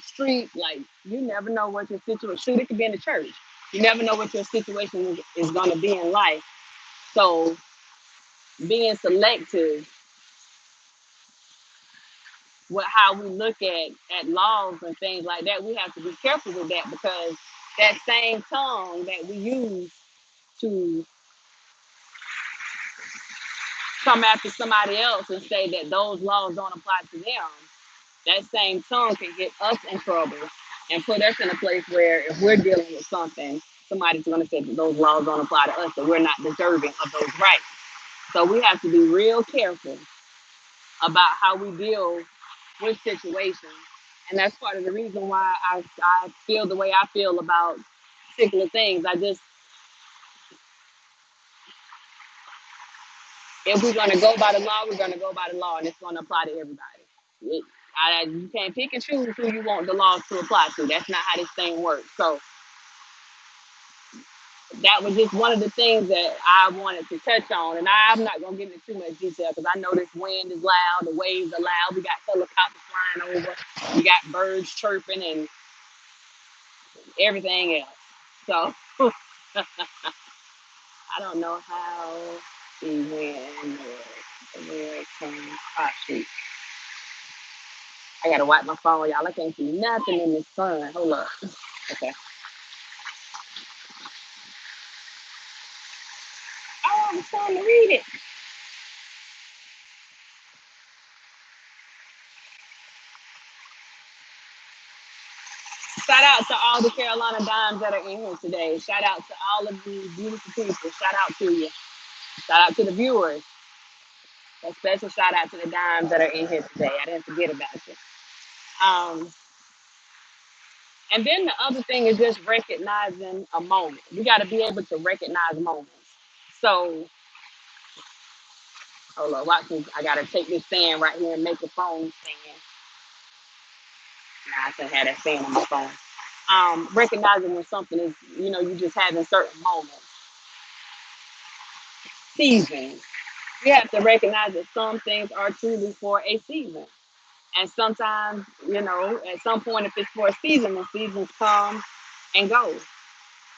street. Like, you never know what your situation, shoot, it could be in the church. You never know what your situation is going to be in life. So being selective with how we look at laws and things like that, we have to be careful with that, because that same tongue that we use to come after somebody else and say that those laws don't apply to them, that same tongue can get us in trouble and put us in a place where if we're dealing with something, somebody's going to say that those laws don't apply to us, that we're not deserving of those rights. So we have to be real careful about how we deal with situations. And that's part of the reason why I feel the way I feel about particular things. If we're going to go by the law, we're going to go by the law, and it's going to apply to everybody. You can't pick and choose who you want the laws to apply to. That's not how this thing works. So that was just one of the things that I wanted to touch on. And I'm not going to get into too much detail, because I know this wind is loud, the waves are loud, we got helicopters flying over, we got birds chirping and everything else. So I don't know how the wind can, shoot. I gotta wipe my phone, y'all. I can't see nothing in this sun. Hold up. Okay. Oh, I'm trying to read it. Shout out to all the Carolina Dimes that are in here today. Shout out to all of you beautiful people. Shout out to you. Shout out to the viewers. A special shout out to the Dimes that are in here today. I didn't forget about you. Um, and then the other thing is just recognizing a moment. We got to be able to recognize moments. So, hold on, watch me. I got to take this stand right here and make a phone stand. Nah, I can't have that stand on my phone. Recognizing when something is, you just having certain moments, seasons. You have to recognize that some things are truly for a season. And sometimes, at some point, if it's for a season, the seasons come and go.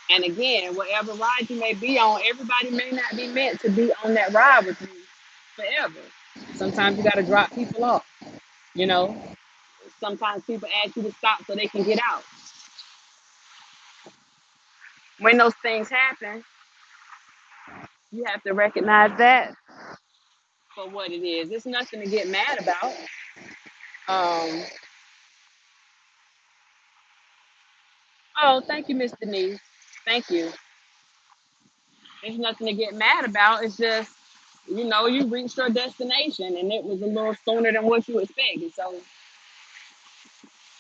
And again, whatever ride you may be on, everybody may not be meant to be on that ride with you forever. Sometimes you got to drop people off, you know. Sometimes people ask you to stop so they can get out. When those things happen, you have to recognize that for what it is. It's nothing to get mad about. Um, oh, thank you, Miss Denise. Thank you. There's nothing to get mad about. It's just, you reached your destination and it was a little sooner than what you expected. So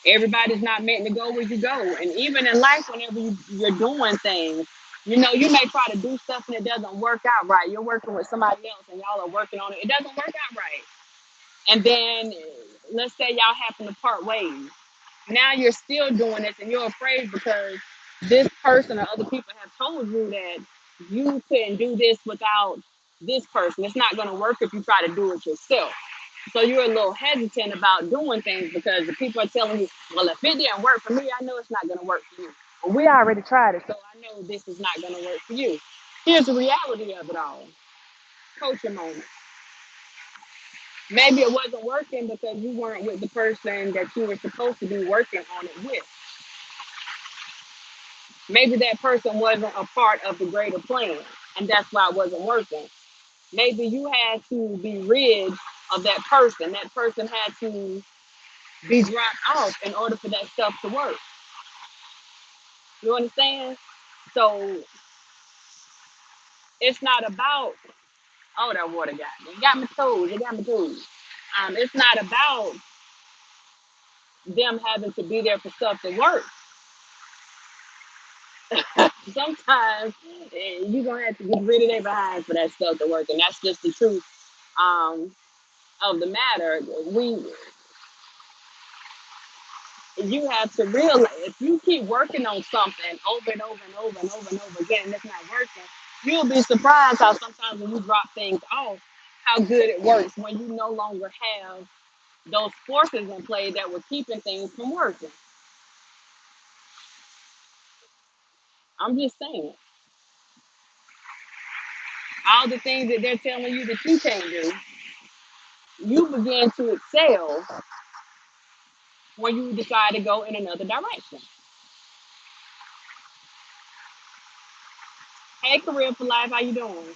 everybody's not meant to go where you go. And even in life, whenever you're doing things, you may try to do stuff and it doesn't work out right. You're working with somebody else and y'all are working on it. It doesn't work out right. And then let's say y'all happen to part ways. Now you're still doing this and you're afraid because this person or other people have told you that you couldn't do this without this person. It's not going to work if you try to do it yourself. So you're a little hesitant about doing things because the people are telling you, well, if it didn't work for me, I know it's not going to work for you. Well, we already tried it, so I know this is not going to work for you. Here's the reality of it all. Coaching moment. Maybe it wasn't working because you weren't with the person that you were supposed to be working on it with. Maybe that person wasn't a part of the greater plan, and that's why it wasn't working. Maybe you had to be rid of that person. That person had to be dropped off in order for that stuff to work. You understand? So it's not about, oh, that water got me toes. It got me toes. It's not about them having to be there for stuff to work. Sometimes you're gonna have to get rid of their behind for that stuff to work, and that's just the truth um, of the matter. We You have to realize if you keep working on something over and over and over and over and over again and it's not working, you'll be surprised how sometimes when you drop things off, how good it works when you no longer have those forces in play that were keeping things from working. I'm just saying, all the things that they're telling you that you can't do, you begin to excel when you decide to go in another direction. Hey, career for life, how you doing?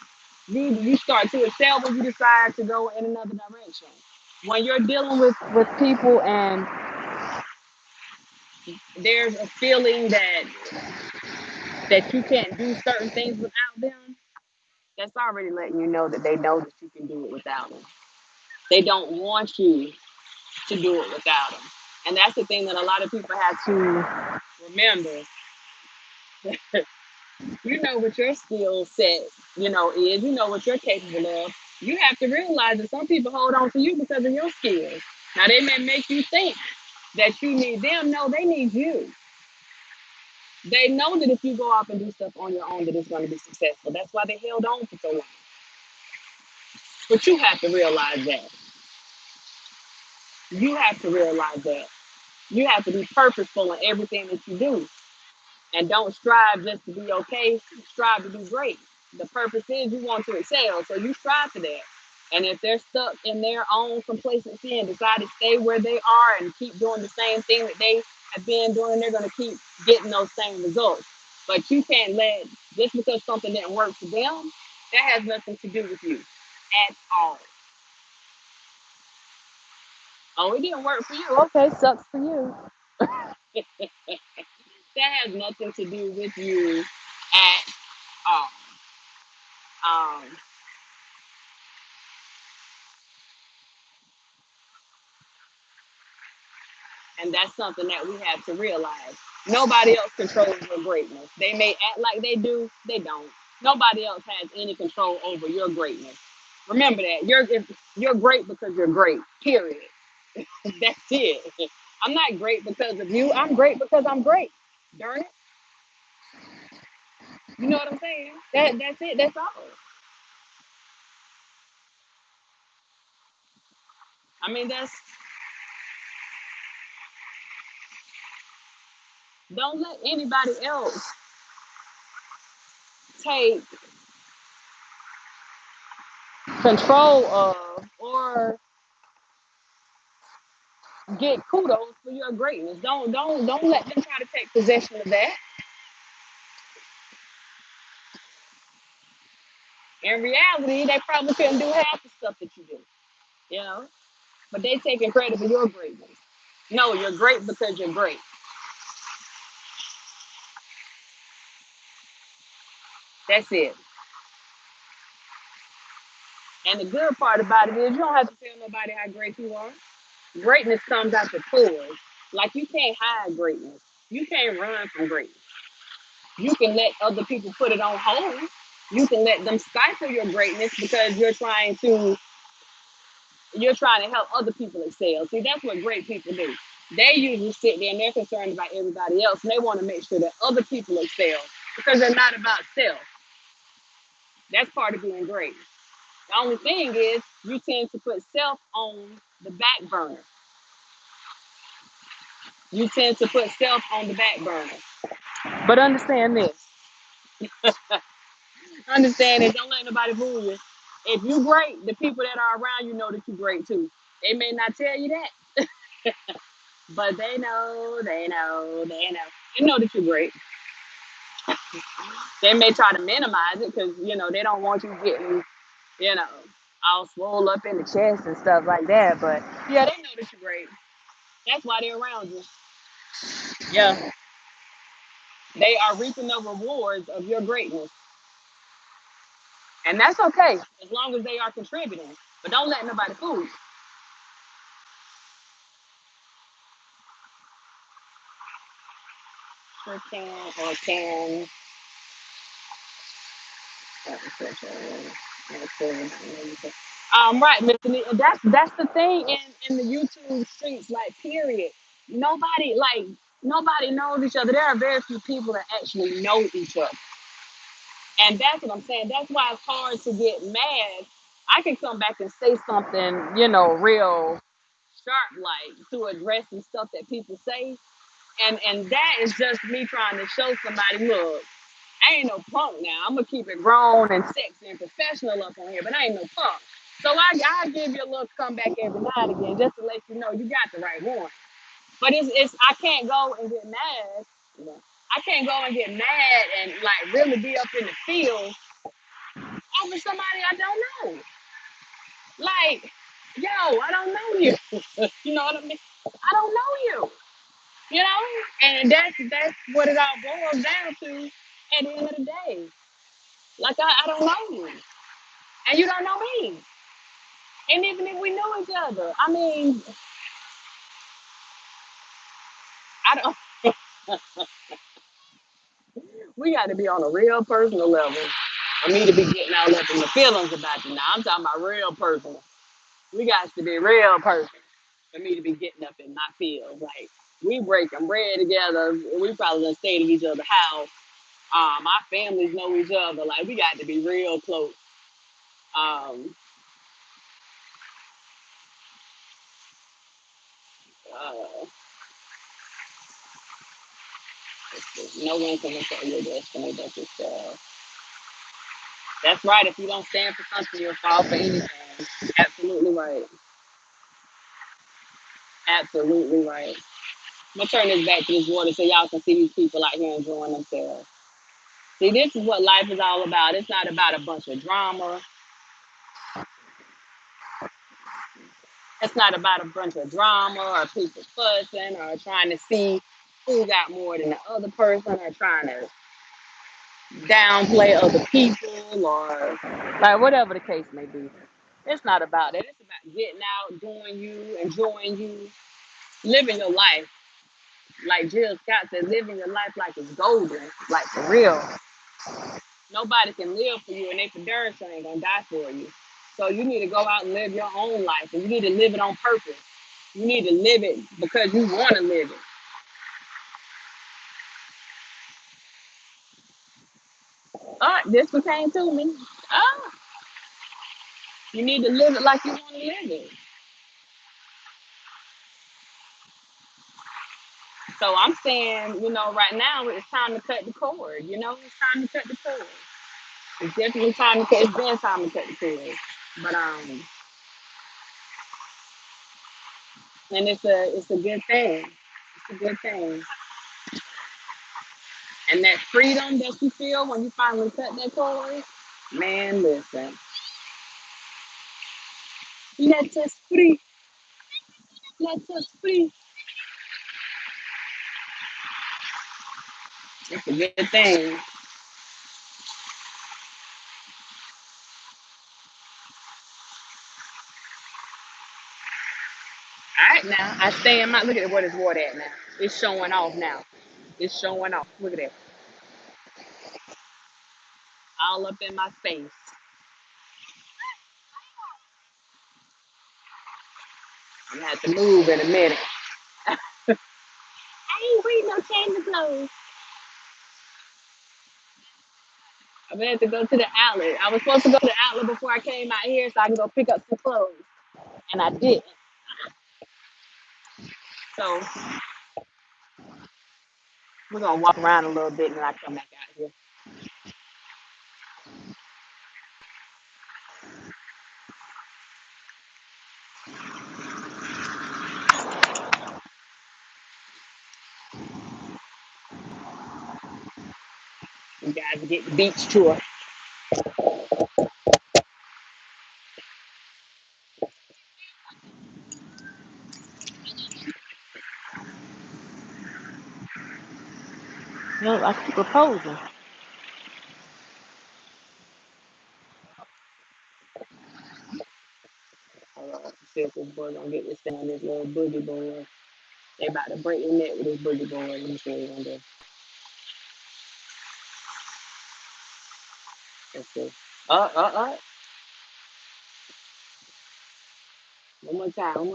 You start to excel when you decide to go in another direction. When you're dealing with people and there's a feeling that you can't do certain things without them, that's already letting you know that they know that you can do it without them. They don't want you to do it without them. And that's the thing that a lot of people have to remember. You know what your skill set, is. You know what you're capable of. You have to realize that some people hold on to you because of your skills. Now they may make you think that you need them. No, they need you. They know that if you go off and do stuff on your own, that it's going to be successful. That's why they held on for so long. But you have to realize that. You have to realize that. You have to be purposeful in everything that you do. And don't strive just to be okay. Strive to be great. The purpose is you want to excel, so you strive for that. And if they're stuck in their own complacency and decide to stay where they are and keep doing the same thing that they have been doing, they're going to keep getting those same results. But you can't let, just because something didn't work for them, that has nothing to do with you at all. Oh, it didn't work for you. Okay, sucks for you. That has nothing to do with you at all. Um, And that's something that we have to realize. Nobody else controls your greatness. They may act like they do, they don't. Nobody else has any control over your greatness. Remember that. You're great because you're great. Period. That's it. I'm not great because of you. I'm great because I'm great. Darn it. You know what I'm saying? That's it. That's all. I mean, don't let anybody else take control of or get kudos for your greatness. Don't let them try to take possession of that. In reality, they probably couldn't do half the stuff that you do, you know. But they taking credit for your greatness. No, you're great because you're great. That's it. And the good part about it is you don't have to tell nobody how great you are. Greatness comes out the pores. Like you can't hide greatness. You can't run from greatness. You can let other people put it on hold. You can let them stifle your greatness because you're trying to help other people excel. See, that's what great people do. They usually sit there and they're concerned about everybody else, and they want to make sure that other people excel because they're not about self. That's part of being great. The only thing is, you tend to put self on the back burner. You tend to put self on the back burner. But understand this. Understand this. Don't let nobody fool you. If you're great, the people that are around you know that you're great too. They may not tell you that, but they know, they know, they know. They know that you're great. They may try to minimize it because they don't want you getting you know all swole up in the chest and stuff like that. But yeah, they know that you're great. That's why they're around you. Yeah, they are reaping the rewards of your greatness, and that's okay as long as they are contributing. But don't let nobody fool you. Sure can or can. Right, Mr. That's the thing in the YouTube streets, like period. Nobody knows each other. There are very few people that actually know each other. And that's what I'm saying. That's why it's hard to get mad. I can come back and say something, real sharp, like to address some stuff that people say. And that is just me trying to show somebody, look, I ain't no punk now. I'm gonna keep it grown and sexy and professional up on here, but I ain't no punk. So I give you a little comeback every now and again just to let you know you got the right one. But it's I can't go and get mad. You know, I can't go and get mad and like really be up in the field over somebody I don't know. Like, yo, I don't know you. You know what I mean? I don't know you. You know, and that's what it all boils down to at the end of the day. Like I don't know you, and you don't know me. And even if we knew each other, I mean, I don't. We got to be on a real personal level for me to be getting all up in the feelings about you. Now I'm talking about real personal. We got to be real personal for me to be getting up in my feels. Like we breaking bread together. We probably gonna stay at each other's house. Our families know each other. Like we got to be real close. Um, uh, no one can control your destiny but yourself. That's right. If you don't stand for something, you'll fall for anything. Absolutely right. Absolutely right. I'm gonna turn this back to this water so y'all can see these people out here enjoying themselves. See, this is what life is all about. It's not about a bunch of drama. It's not about a bunch of drama or people fussing or trying to see who got more than the other person or trying to downplay other people or like whatever the case may be. It's not about that. It's about getting out, doing you, enjoying you, living your life. Like Jill Scott said, living your life like it's golden, like for real. Nobody can live for you, and they for darn sure ain't gonna die for you. So you need to go out and live your own life, and you need to live it on purpose. You need to live it because you want to live it. This one came to me. Oh, you need to live it like you want to live it. So I'm saying, right now it's time to cut the cord. It's time to cut the cord. It's definitely time to cut. It's been time to cut the cord. But and it's a good thing. It's a good thing. And that freedom that you feel when you finally cut that cord, man, listen. Let us free. Let us free. It's a good thing. All right, now I stay in my. Look at where this water at now. It's showing off now. It's showing off. Look at that. All up in my face. I'm gonna have to move in a minute. I ain't reading no change of clothes. I'm gonna have to go to the outlet. I was supposed to go to the outlet before I came out here so I can go pick up some clothes. And I didn't. So we're gonna walk around a little bit and then I come back out here. You guys get the beach tour. I keep proposing. Hold on. See if this boy gonna get this thing on this little boogie board. They about to break the net with this boogie board. Let me see what they're gonna do. Let's see. Uh. One more time.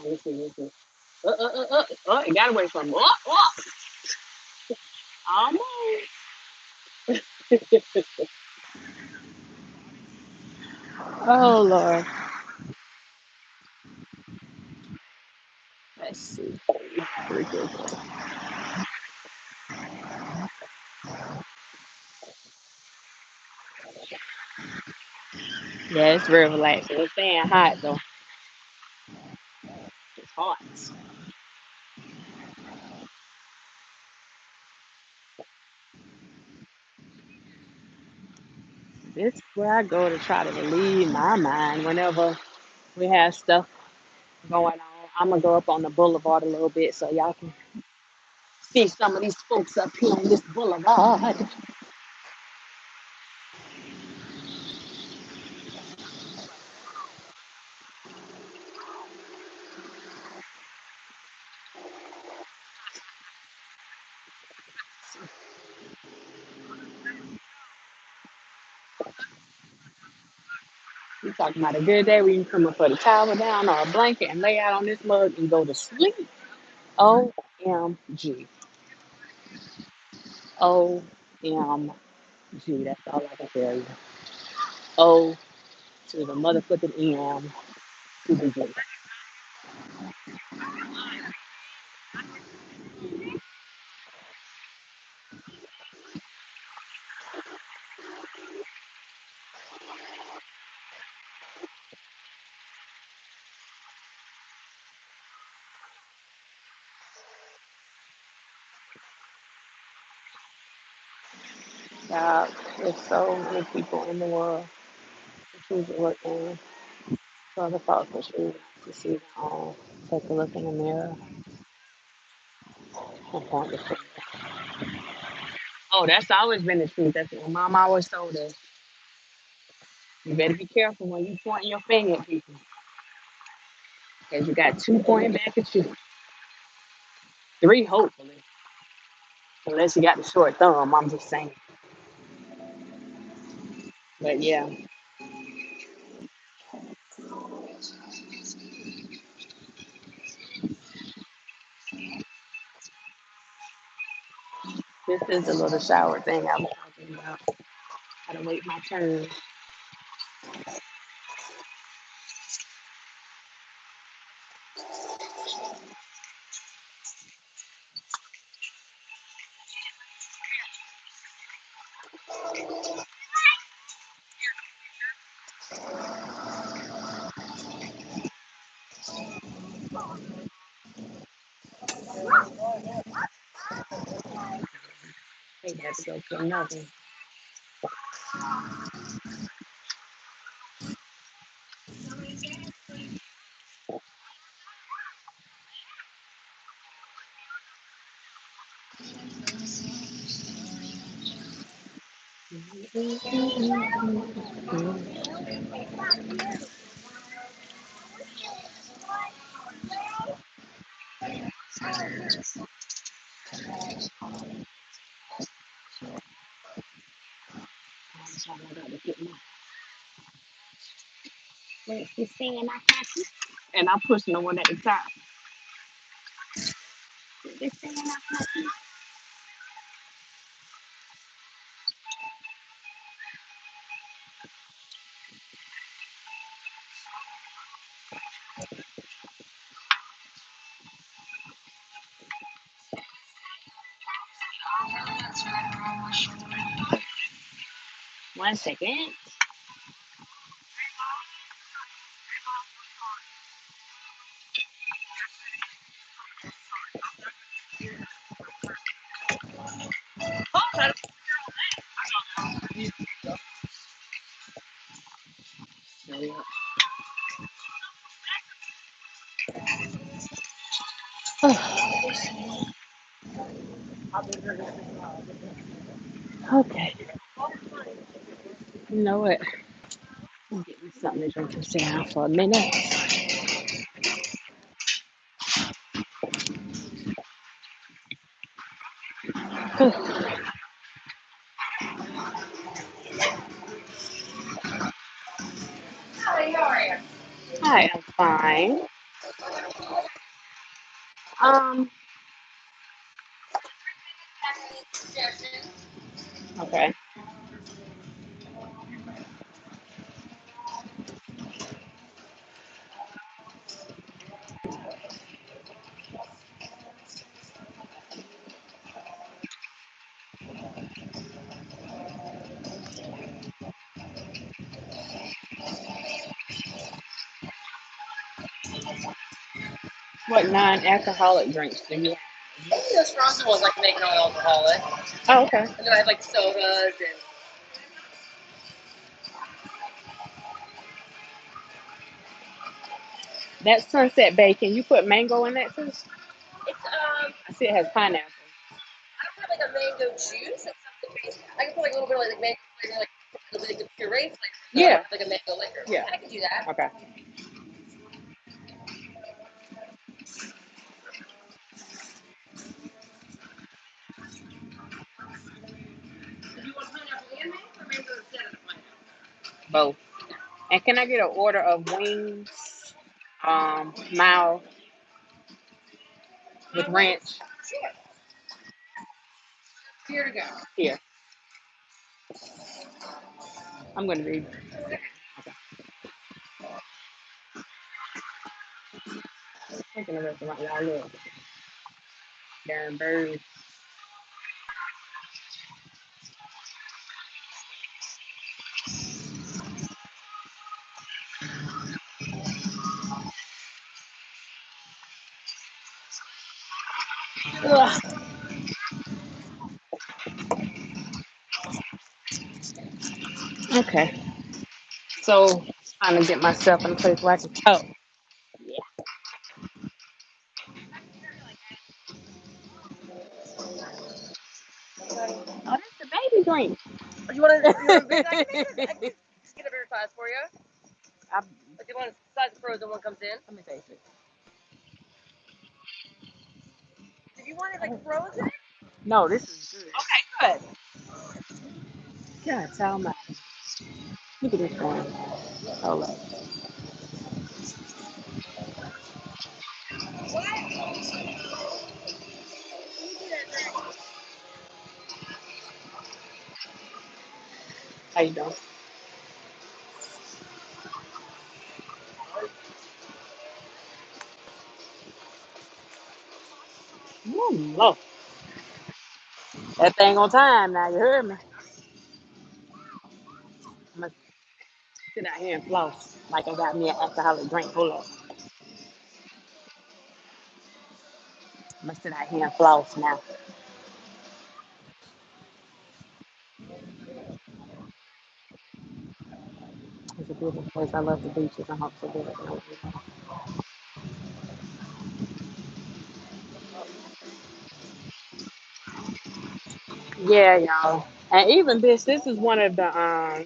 Let's see. It got away from me. Almost. Oh Lord. Let's see. Yeah, it's very relaxing. It's staying hot though. It's hot. This is where I go to try to relieve my mind whenever we have stuff going on. I'm gonna go up on the boulevard a little bit so y'all can see some of these folks up here on this boulevard. We talking about a good day where you can come up, put a towel down or a blanket and lay out on this mug and go to sleep. OMG. OMG. That's all I can tell you. O to the motherfucking M to the G. God, there's so many people in the world who choose to look in for other folks to choose to see their own. Take a look in the mirror and point the finger. Oh, that's always been the truth. That's what my mom always told us. You better be careful when you pointing your finger at people. Because you got two pointing back at you. Three, hopefully. Unless you got the short thumb, I'm just saying. But yeah, this is a little shower thing I was talking about. Gotta wait my turn. Hey, have to go to another. I gotta get my let's just saying I got you. And I'm pushing the one at the top. Just saying I got you. One second. There we go. Okay. You know what? I'm getting something to drink and sit down for a minute. I am fine. Um. Okay. What non-alcoholic drinks do you have? The strongest ones like make non-alcoholic, Oh, okay. and then I have like sodas and That Sunset Bay, can you put mango in that too? it's I see it has pineapple. I don't have like a mango juice. It's something basic. I can put like a little bit of like mango flavor, like the puree flavor, Yeah. like a mango liquor. Yeah. I can do that. Okay. Do you want pineapple and mango or mango instead of the pineapple? Both. And can I get an order of wings, mild with ranch? Sure. Here to go. Here, I'm gonna be thinking of restaurant. Y'all look, Darren Bird. Ugh. Okay, so trying to get myself in a place where I can talk. Yeah. Oh, that's the baby drink. You want to? You want a big? I can get a bigger size for you. I, Like the one size of frozen one comes in. let me taste it. Did you want it like frozen? No, this is good. Okay, good. God, tell my. Look at this one. Hold up. How you doing? Lord. That thing on time now. You heard me. I'm gonna sit out here and floss like I got me an alcoholic drink. Hold up. I'm gonna sit out here and floss now. It's a beautiful place. I love the beaches. I hope so good. Yeah, y'all. And even this is one of the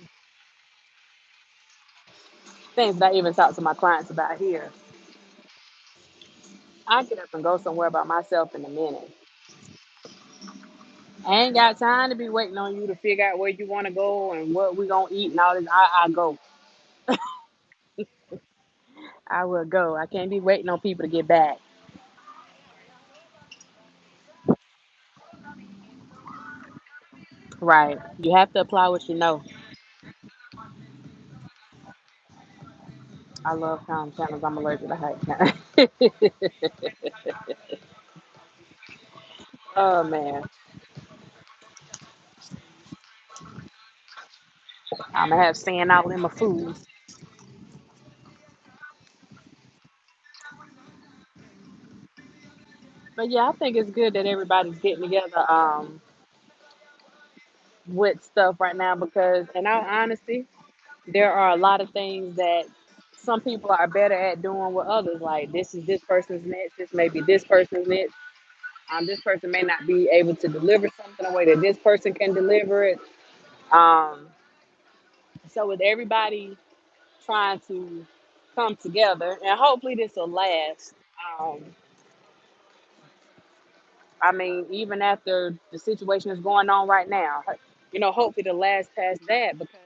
things that I even talk to my clients about here. I get up and go somewhere by myself in a minute. I ain't got time to be waiting on you to figure out where you want to go and what we gonna eat and all this. I go. I will go. I can't be waiting on people to get back. Right. You have to apply what you know. I love calm channels. I'm allergic to hot channels. Oh man. I'm gonna have sand all in my food. But yeah, I think it's good that everybody's getting together with stuff right now because in all honesty, there are a lot of things that some people are better at doing with others. Like this is this person's niche, this may be this person's niche. This person may not be able to deliver something the way that this person can deliver it. Um, so with everybody trying to come together, and hopefully this will last. Um, I mean, even after the situation is going on right now, hopefully to last past that because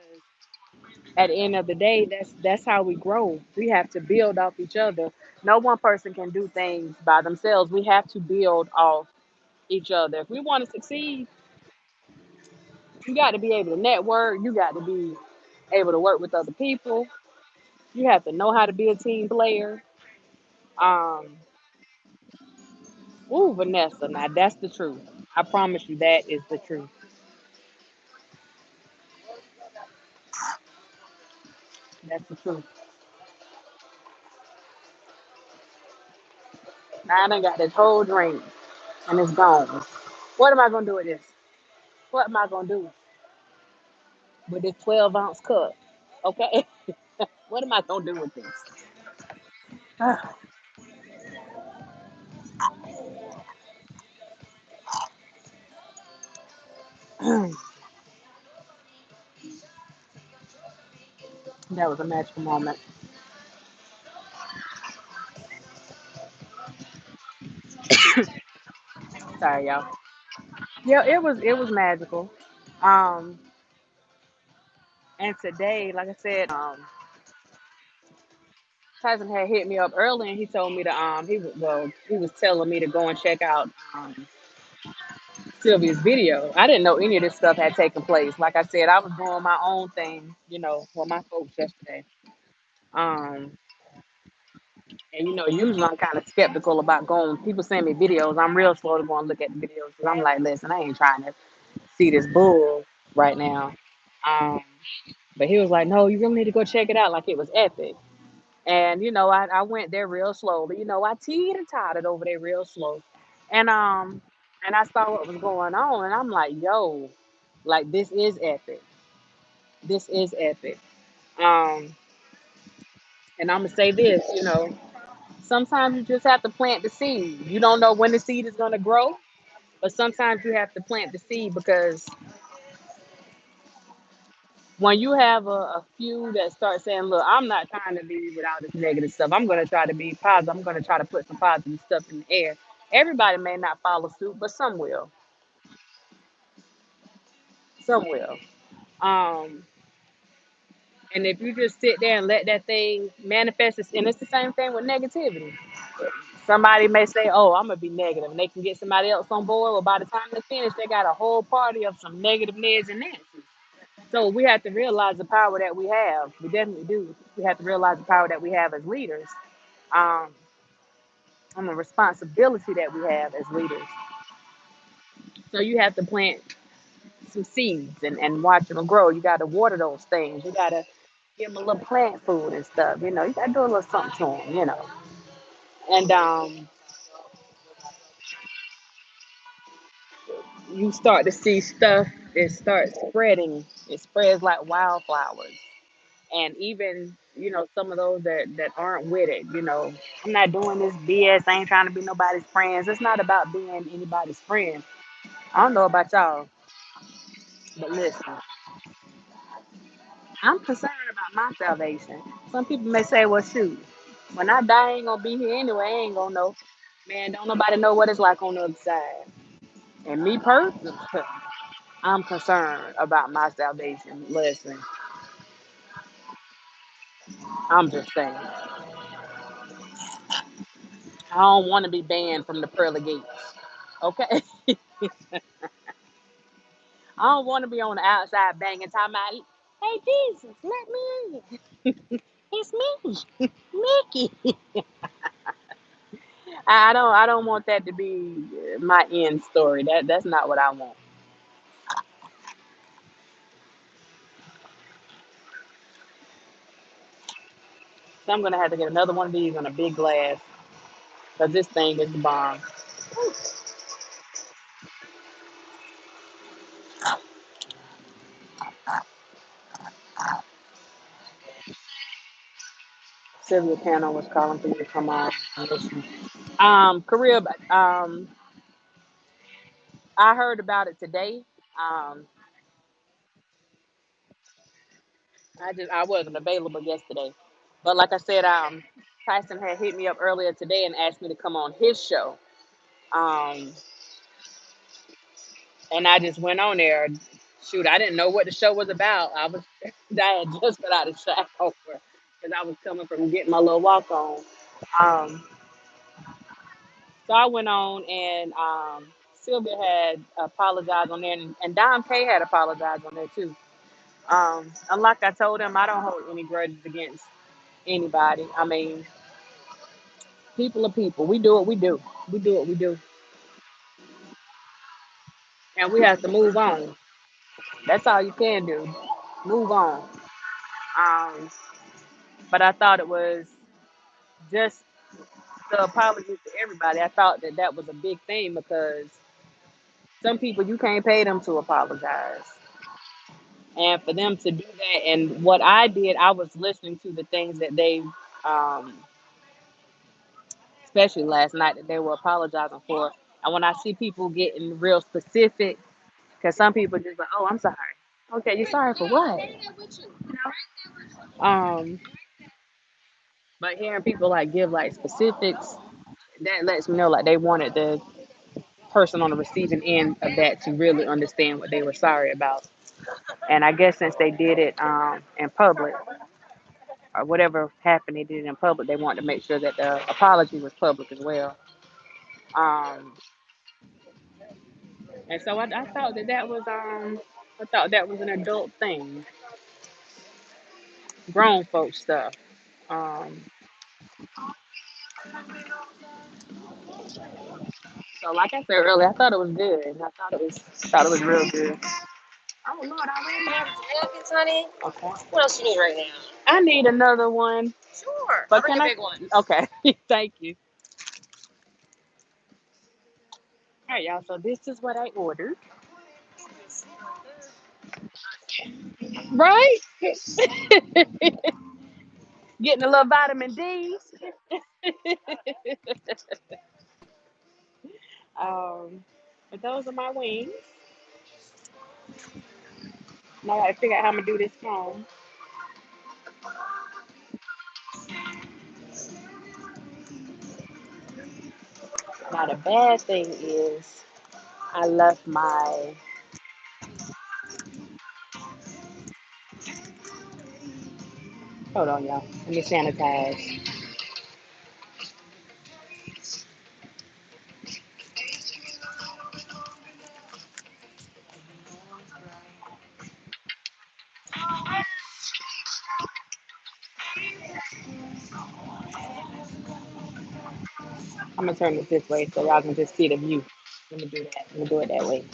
at the end of the day, that's how we grow. We have to build off each other. No one person can do things by themselves. We have to build off each other. If we want to succeed, you got to be able to network. You got to be able to work with other people. You have to know how to be a team player. Um, Ooh, Vanessa, now that's the truth. I promise you that is the truth. That's the truth. Now I done got this whole drink and it's gone. What am I gonna do with this? What am I gonna do with this 12-ounce cup? Okay. What am I gonna do with this? That was a magical moment. Sorry, y'all. Yeah, it was magical. Um, and today, like I said, Tyson had hit me up early and he told me to he was telling me to go and check out Sylvia's video. I didn't know any of this stuff had taken place. Like I said, I was doing my own thing, with my folks yesterday. Um, and usually I'm kind of skeptical about going. People send me videos. I'm real slow to go and look at the videos because I'm like, listen, I ain't trying to see this bull right now. Um, but he was like, no, you really need to go check it out. Like it was epic. And I went there real slowly. I teeter totted over there real slow, and I saw what was going on, and I'm like, yo, like this is epic. This is epic. Um, and I'm gonna say this, sometimes you just have to plant the seed. You don't know when the seed is gonna grow, but sometimes you have to plant the seed because when you have a few that start saying, look, I'm not trying to be with all this negative stuff. I'm going to try to be positive. I'm going to try to put some positive stuff in the air. Everybody may not follow suit, but some will. Some will. Um, and if you just sit there and let that thing manifest, and it's the same thing with negativity. Somebody may say, oh, I'm going to be negative, and they can get somebody else on board. Well, by the time they finish, they got a whole party of some negative Neds and Nancy's. So we have to realize the power that we have. We definitely do. We have to realize the power that we have as leaders, um, and the responsibility that we have as leaders. So you have to plant some seeds and watch them grow. You got to water those things. You got to give them a little plant food and stuff. You got to do a little something to them. And you start to see stuff. It starts spreading. It spreads like wildflowers. And even some of those that aren't with it, I'm not doing this BS. I ain't trying to be nobody's friends. It's not about being anybody's friend. I don't know about y'all, but listen, I'm concerned about my salvation. Some people may say, well, shoot, when I die, I ain't gonna be here anyway. I ain't gonna know. Man, don't nobody know what it's like on the other side. And me personally, I'm concerned about my salvation. Listen, I'm just saying, I don't want to be banned from the pearly gates. Okay. I don't want to be on the outside banging, talking about, hey, Jesus, let me in. It's me, Mickey. I don't want that to be my end story. That's not what I want. So I'm gonna have to get another one of these on a big glass because this thing is the bomb. Sylvia Pano was calling for me to come on and listen. Career. I heard about it today. Um, I wasn't available yesterday, but like I said, Tyson had hit me up earlier today and asked me to come on his show. Um, and I just went on there. Shoot, I didn't know what the show was about. I had just got out of the shower because I was coming from getting my little walk on. Um, so I went on and Sylvia had apologized on there, and Dom K had apologized on there too. And like I told him, I don't hold any grudges against anybody. I mean, people are people. We do what we do. We do what we do, and we have to move on. That's all you can do. Move on. Um, but I thought it was just the apologies to everybody. I thought that that was a big thing because some people you can't pay them to apologize, and for them to do that, and what I did, I was listening to the things that they, um, especially last night, that they were apologizing for. And when I see people getting real specific, because some people just like, oh, I'm sorry. Okay, you're sorry for what? Um, but hearing people like give like specifics, that lets me know like they wanted the person on the receiving end of that to really understand what they were sorry about. And I guess since they did it in public, or whatever happened, they did it in public, they wanted to make sure that the apology was public as well. Um, and so I thought that that was I thought that was an adult thing, grown folk stuff. Um, so like I said earlier, I thought it was good. I thought it was real good. Oh Lord, already. Napkins, honey. Okay. What else you need right now? I need another one, Sure. I'll but bring can the I? big ones. Okay, thank you. All right, y'all. So this is what I ordered. Right? Getting a little vitamin D. But those are my wings. Now I gotta figure out how I'm gonna do this phone. Now the bad thing is I left my. Hold on, y'all. Let me sanitize. I'm gonna turn this way so y'all can just see the view. Let me do that. Let me do it that way.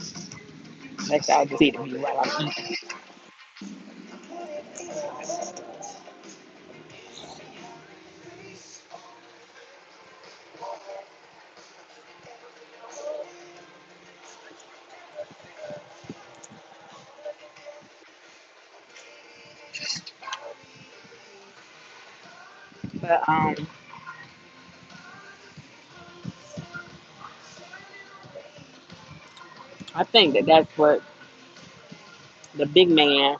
Let y'all just see the view while I'm eating. But I think that that's what the big man.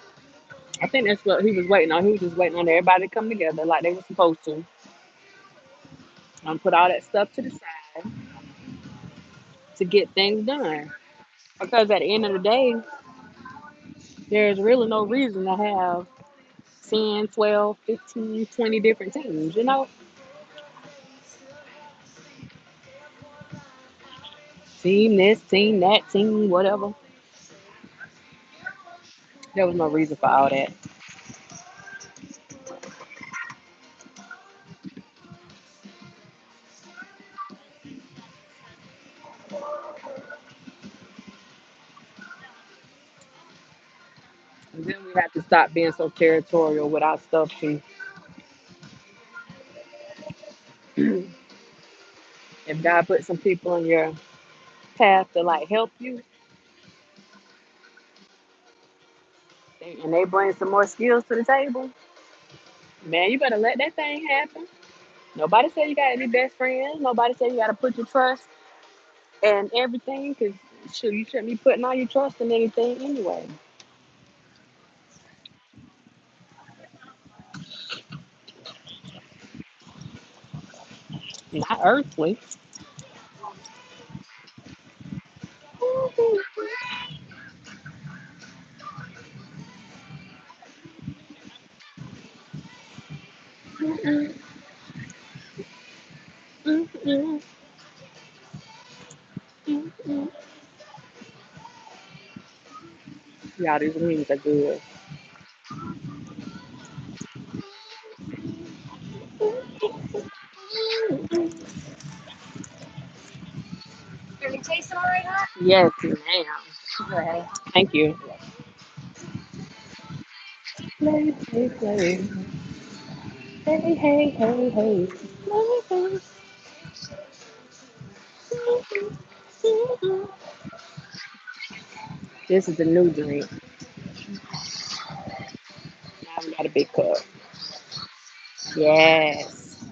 I think that's what he was waiting on. He was just waiting on everybody to come together like they were supposed to, and put all that stuff to the side to get things done. Because at the end of the day, there's really no reason to have 10, 12, 15, 20 different teams, you know? Team this, team that, team whatever. There was no reason for all that. And then we have to stop being so territorial with our stuff too. If God put some people in your path to like help you, and they bring some more skills to the table, man, you better let that thing happen. Nobody said you got any best friends. Nobody said you got to put your trust in everything, because shoot, you shouldn't be putting all your trust in anything anyway. Not earthly. Y'all, these wings are good. Can you taste them all right, huh? Yes, ma'am. Thank you. Play, play, play. Hey, hey, hey, hey. This is the new drink. Now we got a big cup. Yes.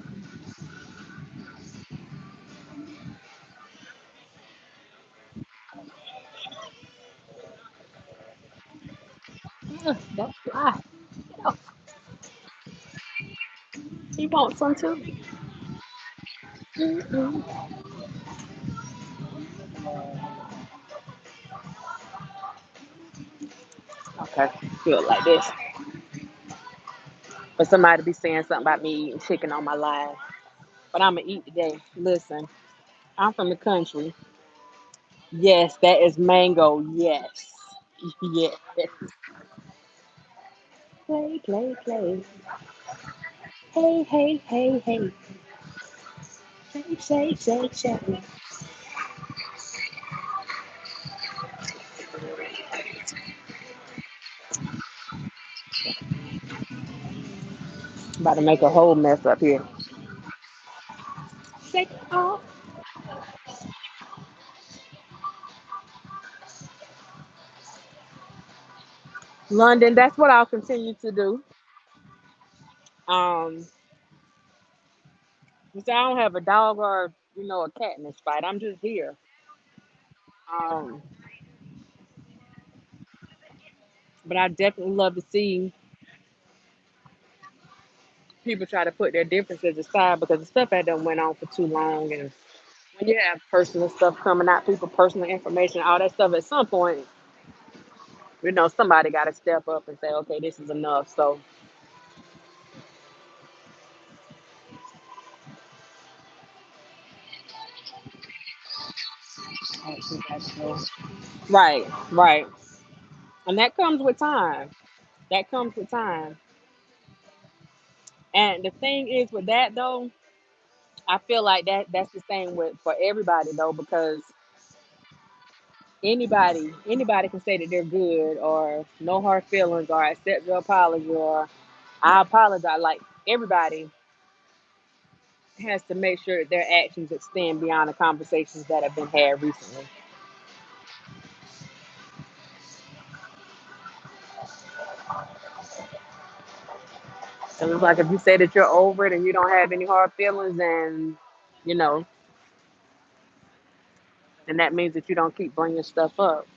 That's fly. Oh, you want some too? Mm-mm. Okay, feel like this. For somebody to be saying something about me eating chicken on my live. But I'm going to eat today. Listen, I'm from the country. Yes, that is mango. Yes. Yes. Play, play, play. Hey, hey, hey, hey. Shake, shake, shake, shake. About to make a whole mess up here. Shake it off. London, that's what I'll continue to do. Um, you see, I don't have a dog or a cat in this fight. I'm just here. Um, but I definitely love to see people try to put their differences aside because the stuff that done went on for too long, and when you have personal stuff coming out, people personal information, all that stuff, at some point, somebody got to step up and say, okay, this is enough. So I think that's so. Right, right, and that comes with time. That comes with time. And the thing is with that though, I feel like that's the same with for everybody though, because anybody can say that they're good or no hard feelings or accept your apology or I apologize. Like everybody has to make sure that their actions extend beyond the conversations that have been had recently. So it's like if you say that you're over it and you don't have any hard feelings, and you know, then that means that you don't keep bringing stuff up.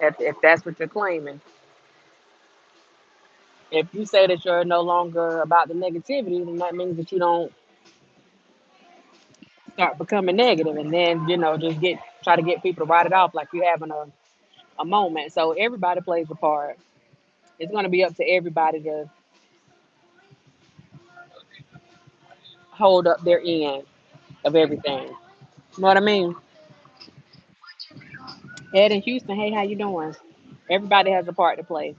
If that's what you're claiming. If you say that you're no longer about the negativity, then that means that you don't start becoming negative, and then just get try to get people to write it off like you're having a moment. So everybody plays a part. It's going to be up to everybody to hold up their end of everything. You know what I mean? Ed in Houston, hey, how you doing? Everybody has a part to play.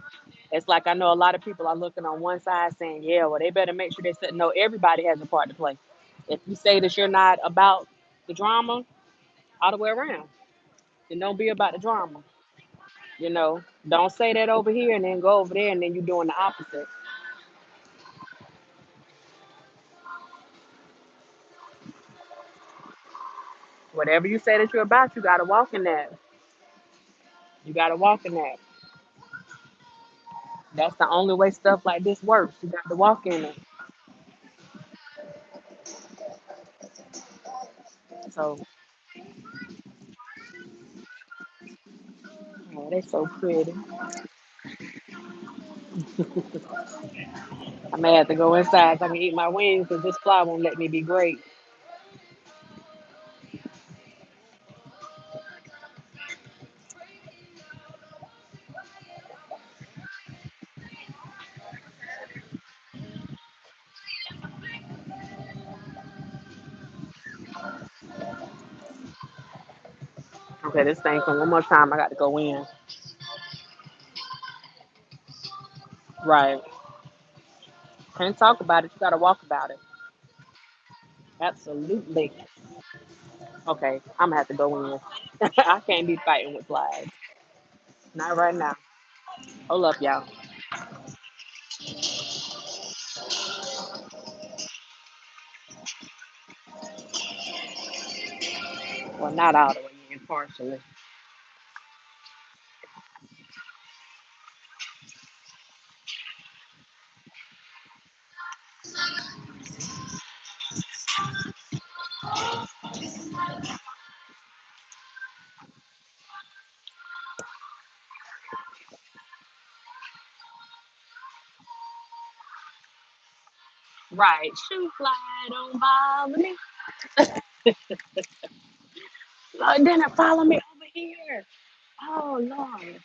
It's like I know a lot of people are looking on one side saying, yeah, well, they better make sure they say, no, everybody has a part to play. If you say that you're not about the drama, all the way around, then don't be about the drama. Don't say that over here and then go over there and then you're doing the opposite. Whatever you say that you're about, you got to walk in that. You got to walk in that. That's the only way stuff like this works. You got to walk in it. So, oh, they're so pretty. I may have to go inside so I can eat my wings because this fly won't let me be great. Okay, this thing come one more time. I got to go in. Right. Can't talk about it. You got to walk about it. Absolutely. Okay, I'm gonna have to go in. I can't be fighting with flies. Not right now. Hold up, y'all. Well, not all the way in, partially. Right. Shoot fly, don't bother me. Lord, then it follow me over here. Oh Lord.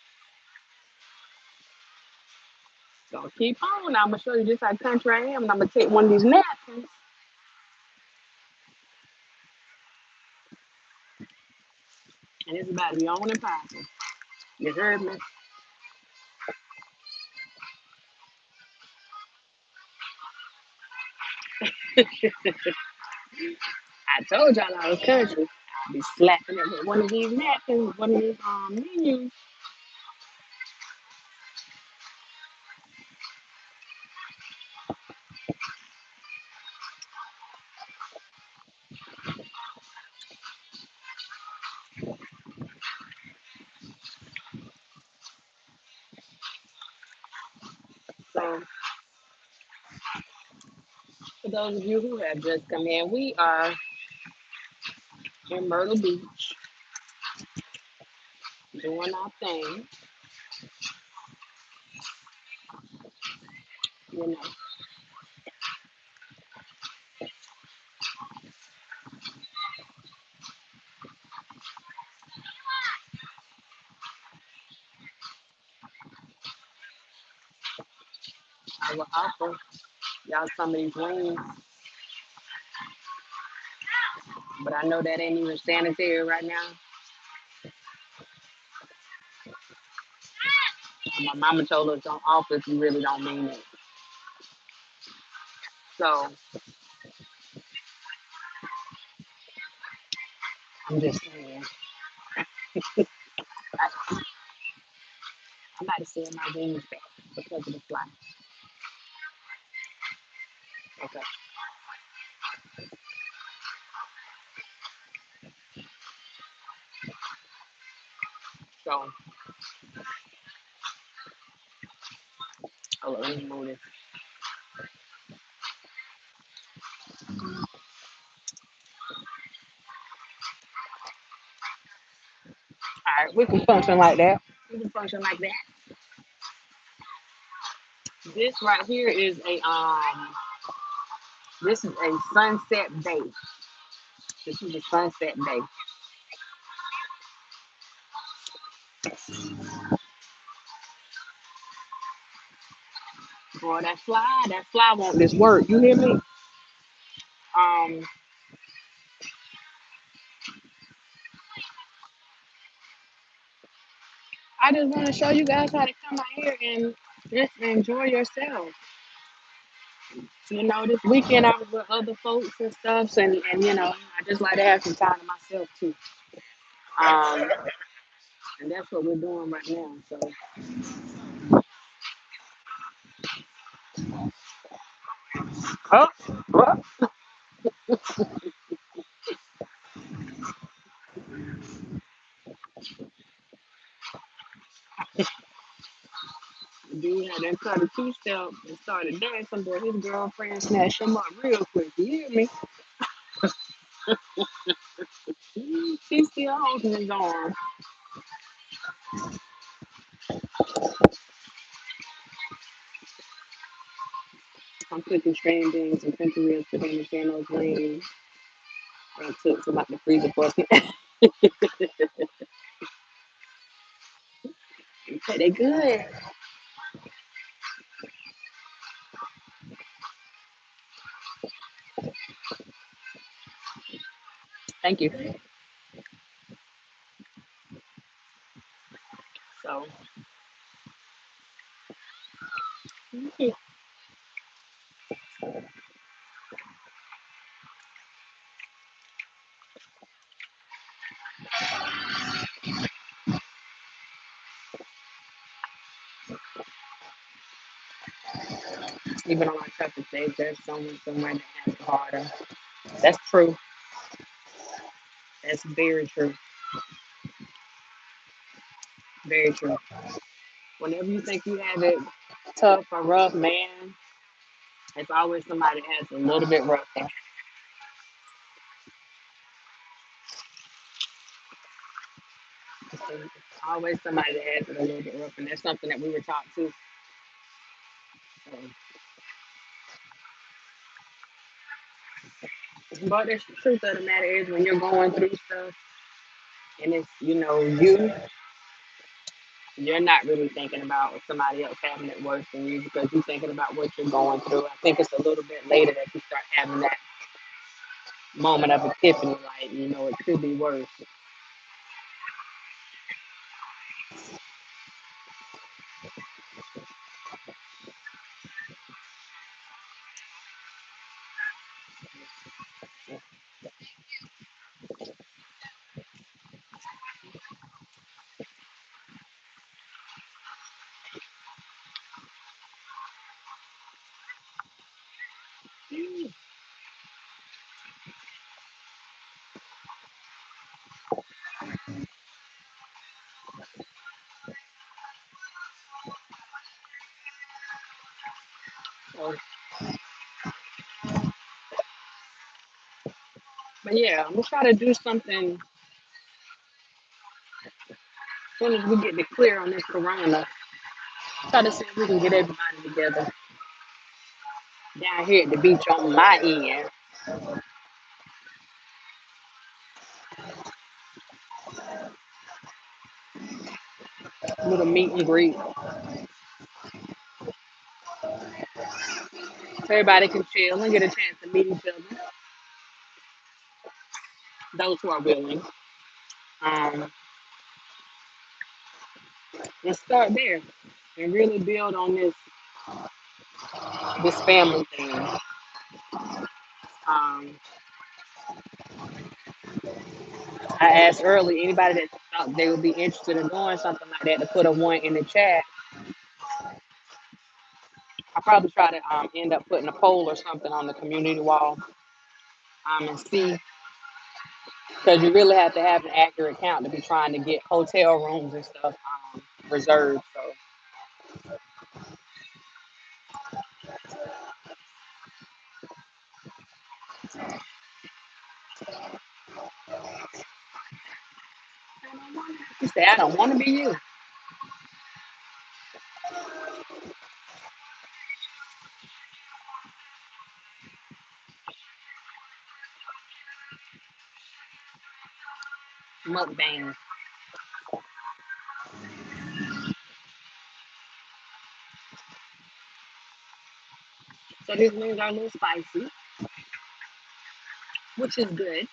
So keep on. I'm gonna show you just how country I am, and I'm gonna take one of these napkins, and it's about to be on and popping. You heard me? I told y'all I was country. I'll be slapping it with one of these napkins, one of these menus. So for those of you who have just come in, we are in Myrtle Beach doing our thing. You know, I will offer y'all some of these wings, but I know that ain't even sanitary right now. My mama told us don't offer if you really don't mean it. So I'm just saying, I'm about to send my wings back because of the fly. Okay, so hold on, let me move this. All right, we can function like that. We can function like that. This right here is a this is a sunset day. This is a sunset day. Boy, that fly want this work. You hear me? Um, I just want to show you guys how to come out here and just enjoy yourself. You know, this weekend I was with other folks and stuff, and you know, I just like to have some time to myself too. Um, and that's what we're doing right now. So, oh, well, the dude had done cut a two-step and started dancing, but his girlfriend snatched him up real quick. You hear me? She's still holding his arm. I'm cooking string beans and country ribs for him and Channel Green. I took some out the freezer for him. Okay, they good. Thank you. So even on our toughest days, there's someone somewhere that has it harder. That's true. That's very true. Very true. Whenever you think you have it tough or rough, man, it's always somebody that has a little bit rougher. It's always somebody that has it a little bit rough, and that's something that we were taught to. But the truth of the matter is, when you're going through stuff, and it's you're not really thinking about somebody else having it worse than you because you're thinking about what you're going through. I think it's a little bit later that you start having that moment of epiphany, like it could be worse. So, but yeah, I'm gonna try to do something as soon as we get the clear on this corona. Try to see if we can get everybody together down here at the beach on my end. Little meet and greet. So everybody can chill and get a chance to meet each other, those who are willing. Um, and start there and really build on this family thing. I asked early anybody that thought they would be interested in doing something like that to put a one in the chat. I probably try to end up putting a poll or something on the community wall and see because you really have to have an accurate count to be trying to get hotel rooms and stuff reserved. So you say I don't want to be you. Mukbang. So these wings are a little spicy, which is good.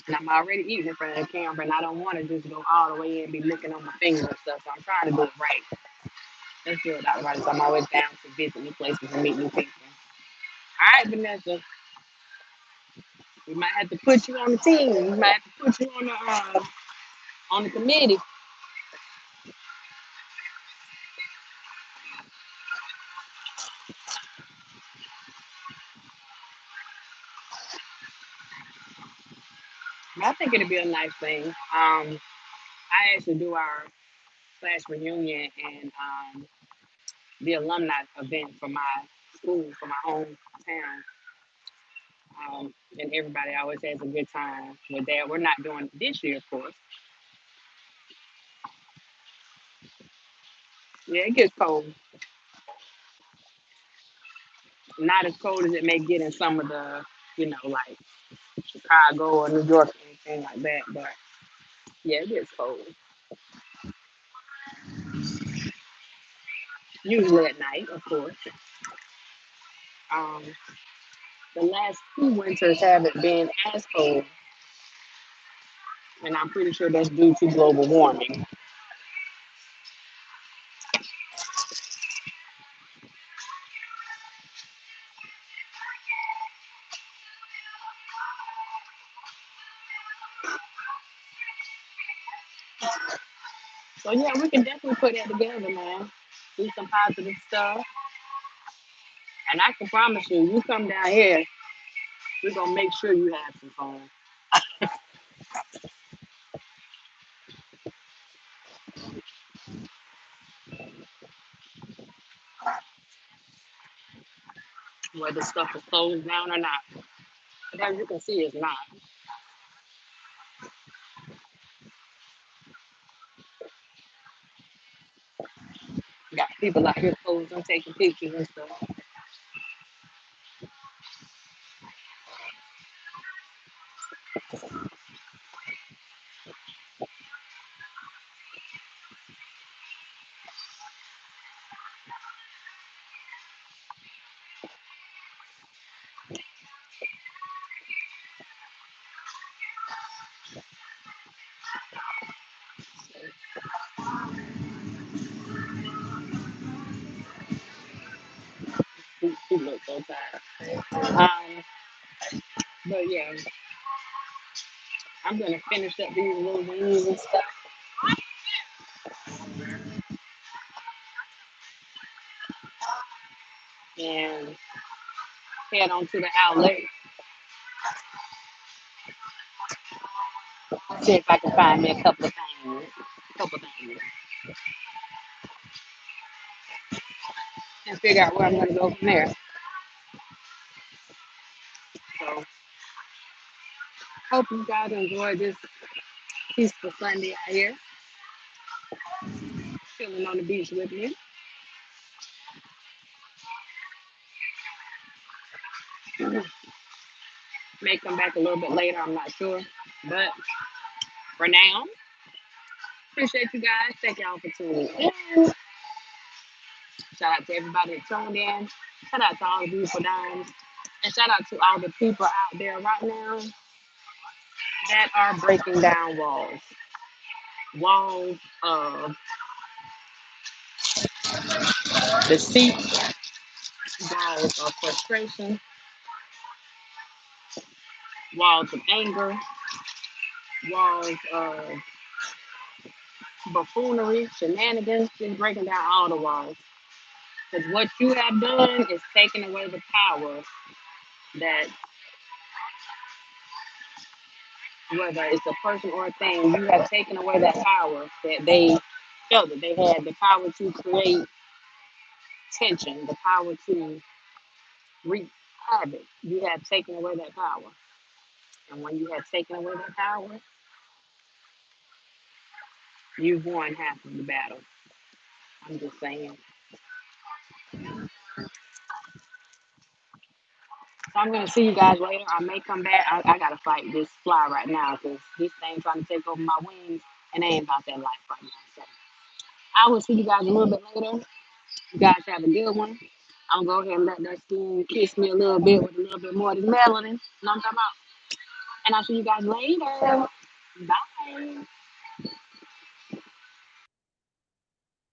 And I'm already eating in front of the camera, and I don't want to just go all the way in and be looking on my fingers and stuff. So I'm trying to do it right. Let's do it that right. So I'm always down to visit new places and meet new people. All right, Vanessa, we might have to put you on the team. We might have to put you on the committee. But I think it'll be a nice thing. I actually do our class reunion and the alumni event for my school, for my hometown. And everybody always has a good time with that. We're not doing it this year, of course. Yeah, it gets cold. Not as cold as it may get in some of the, like Chicago or New York or anything like that. But yeah, it gets cold. Usually at night, of course. Um, the last two winters haven't been as cold. And I'm pretty sure that's due to global warming. So yeah, we can definitely put that together, man. Do some positive stuff. And I can promise you, you come down here, we're gonna make sure you have some fun. Whether stuff is closed down or not. But as you can see, it's not. We got people out here posing, taking pictures and stuff. She looks so tired. But yeah, I'm gonna finish up these little wings and stuff and head on to the outlet. See if I can find me a couple things, and figure out where I'm gonna go from there. So hope you guys enjoyed this peaceful Sunday out here, chilling on the beach with me. May come back a little bit later, I'm not sure. But for now, appreciate you guys. Thank y'all for tuning in. Shout out to everybody that tuned in. Shout out to all the beautiful dimes. And shout out to all the people out there right now that are breaking down walls. Walls of deceit, walls of frustration, walls of anger, walls of buffoonery, shenanigans, just breaking down all the walls. Because what you have done is taken away the power that, whether it's a person or a thing, you have taken away that power that they felt that they had, the power to create tension, the power to wreak havoc. You have taken away that power. And when you have taken away that power, you've won half of the battle. I'm just saying. So I'm gonna see you guys later. I may come back. I gotta fight this fly right now because this thing trying to take over my wings, and they ain't about that life right now. So I will see you guys a little bit later. You guys have a good one. I'm gonna go ahead and let that skin kiss me a little bit with a little bit more of the melanin. You know what I'm talking about? And I'll see you guys later. Bye.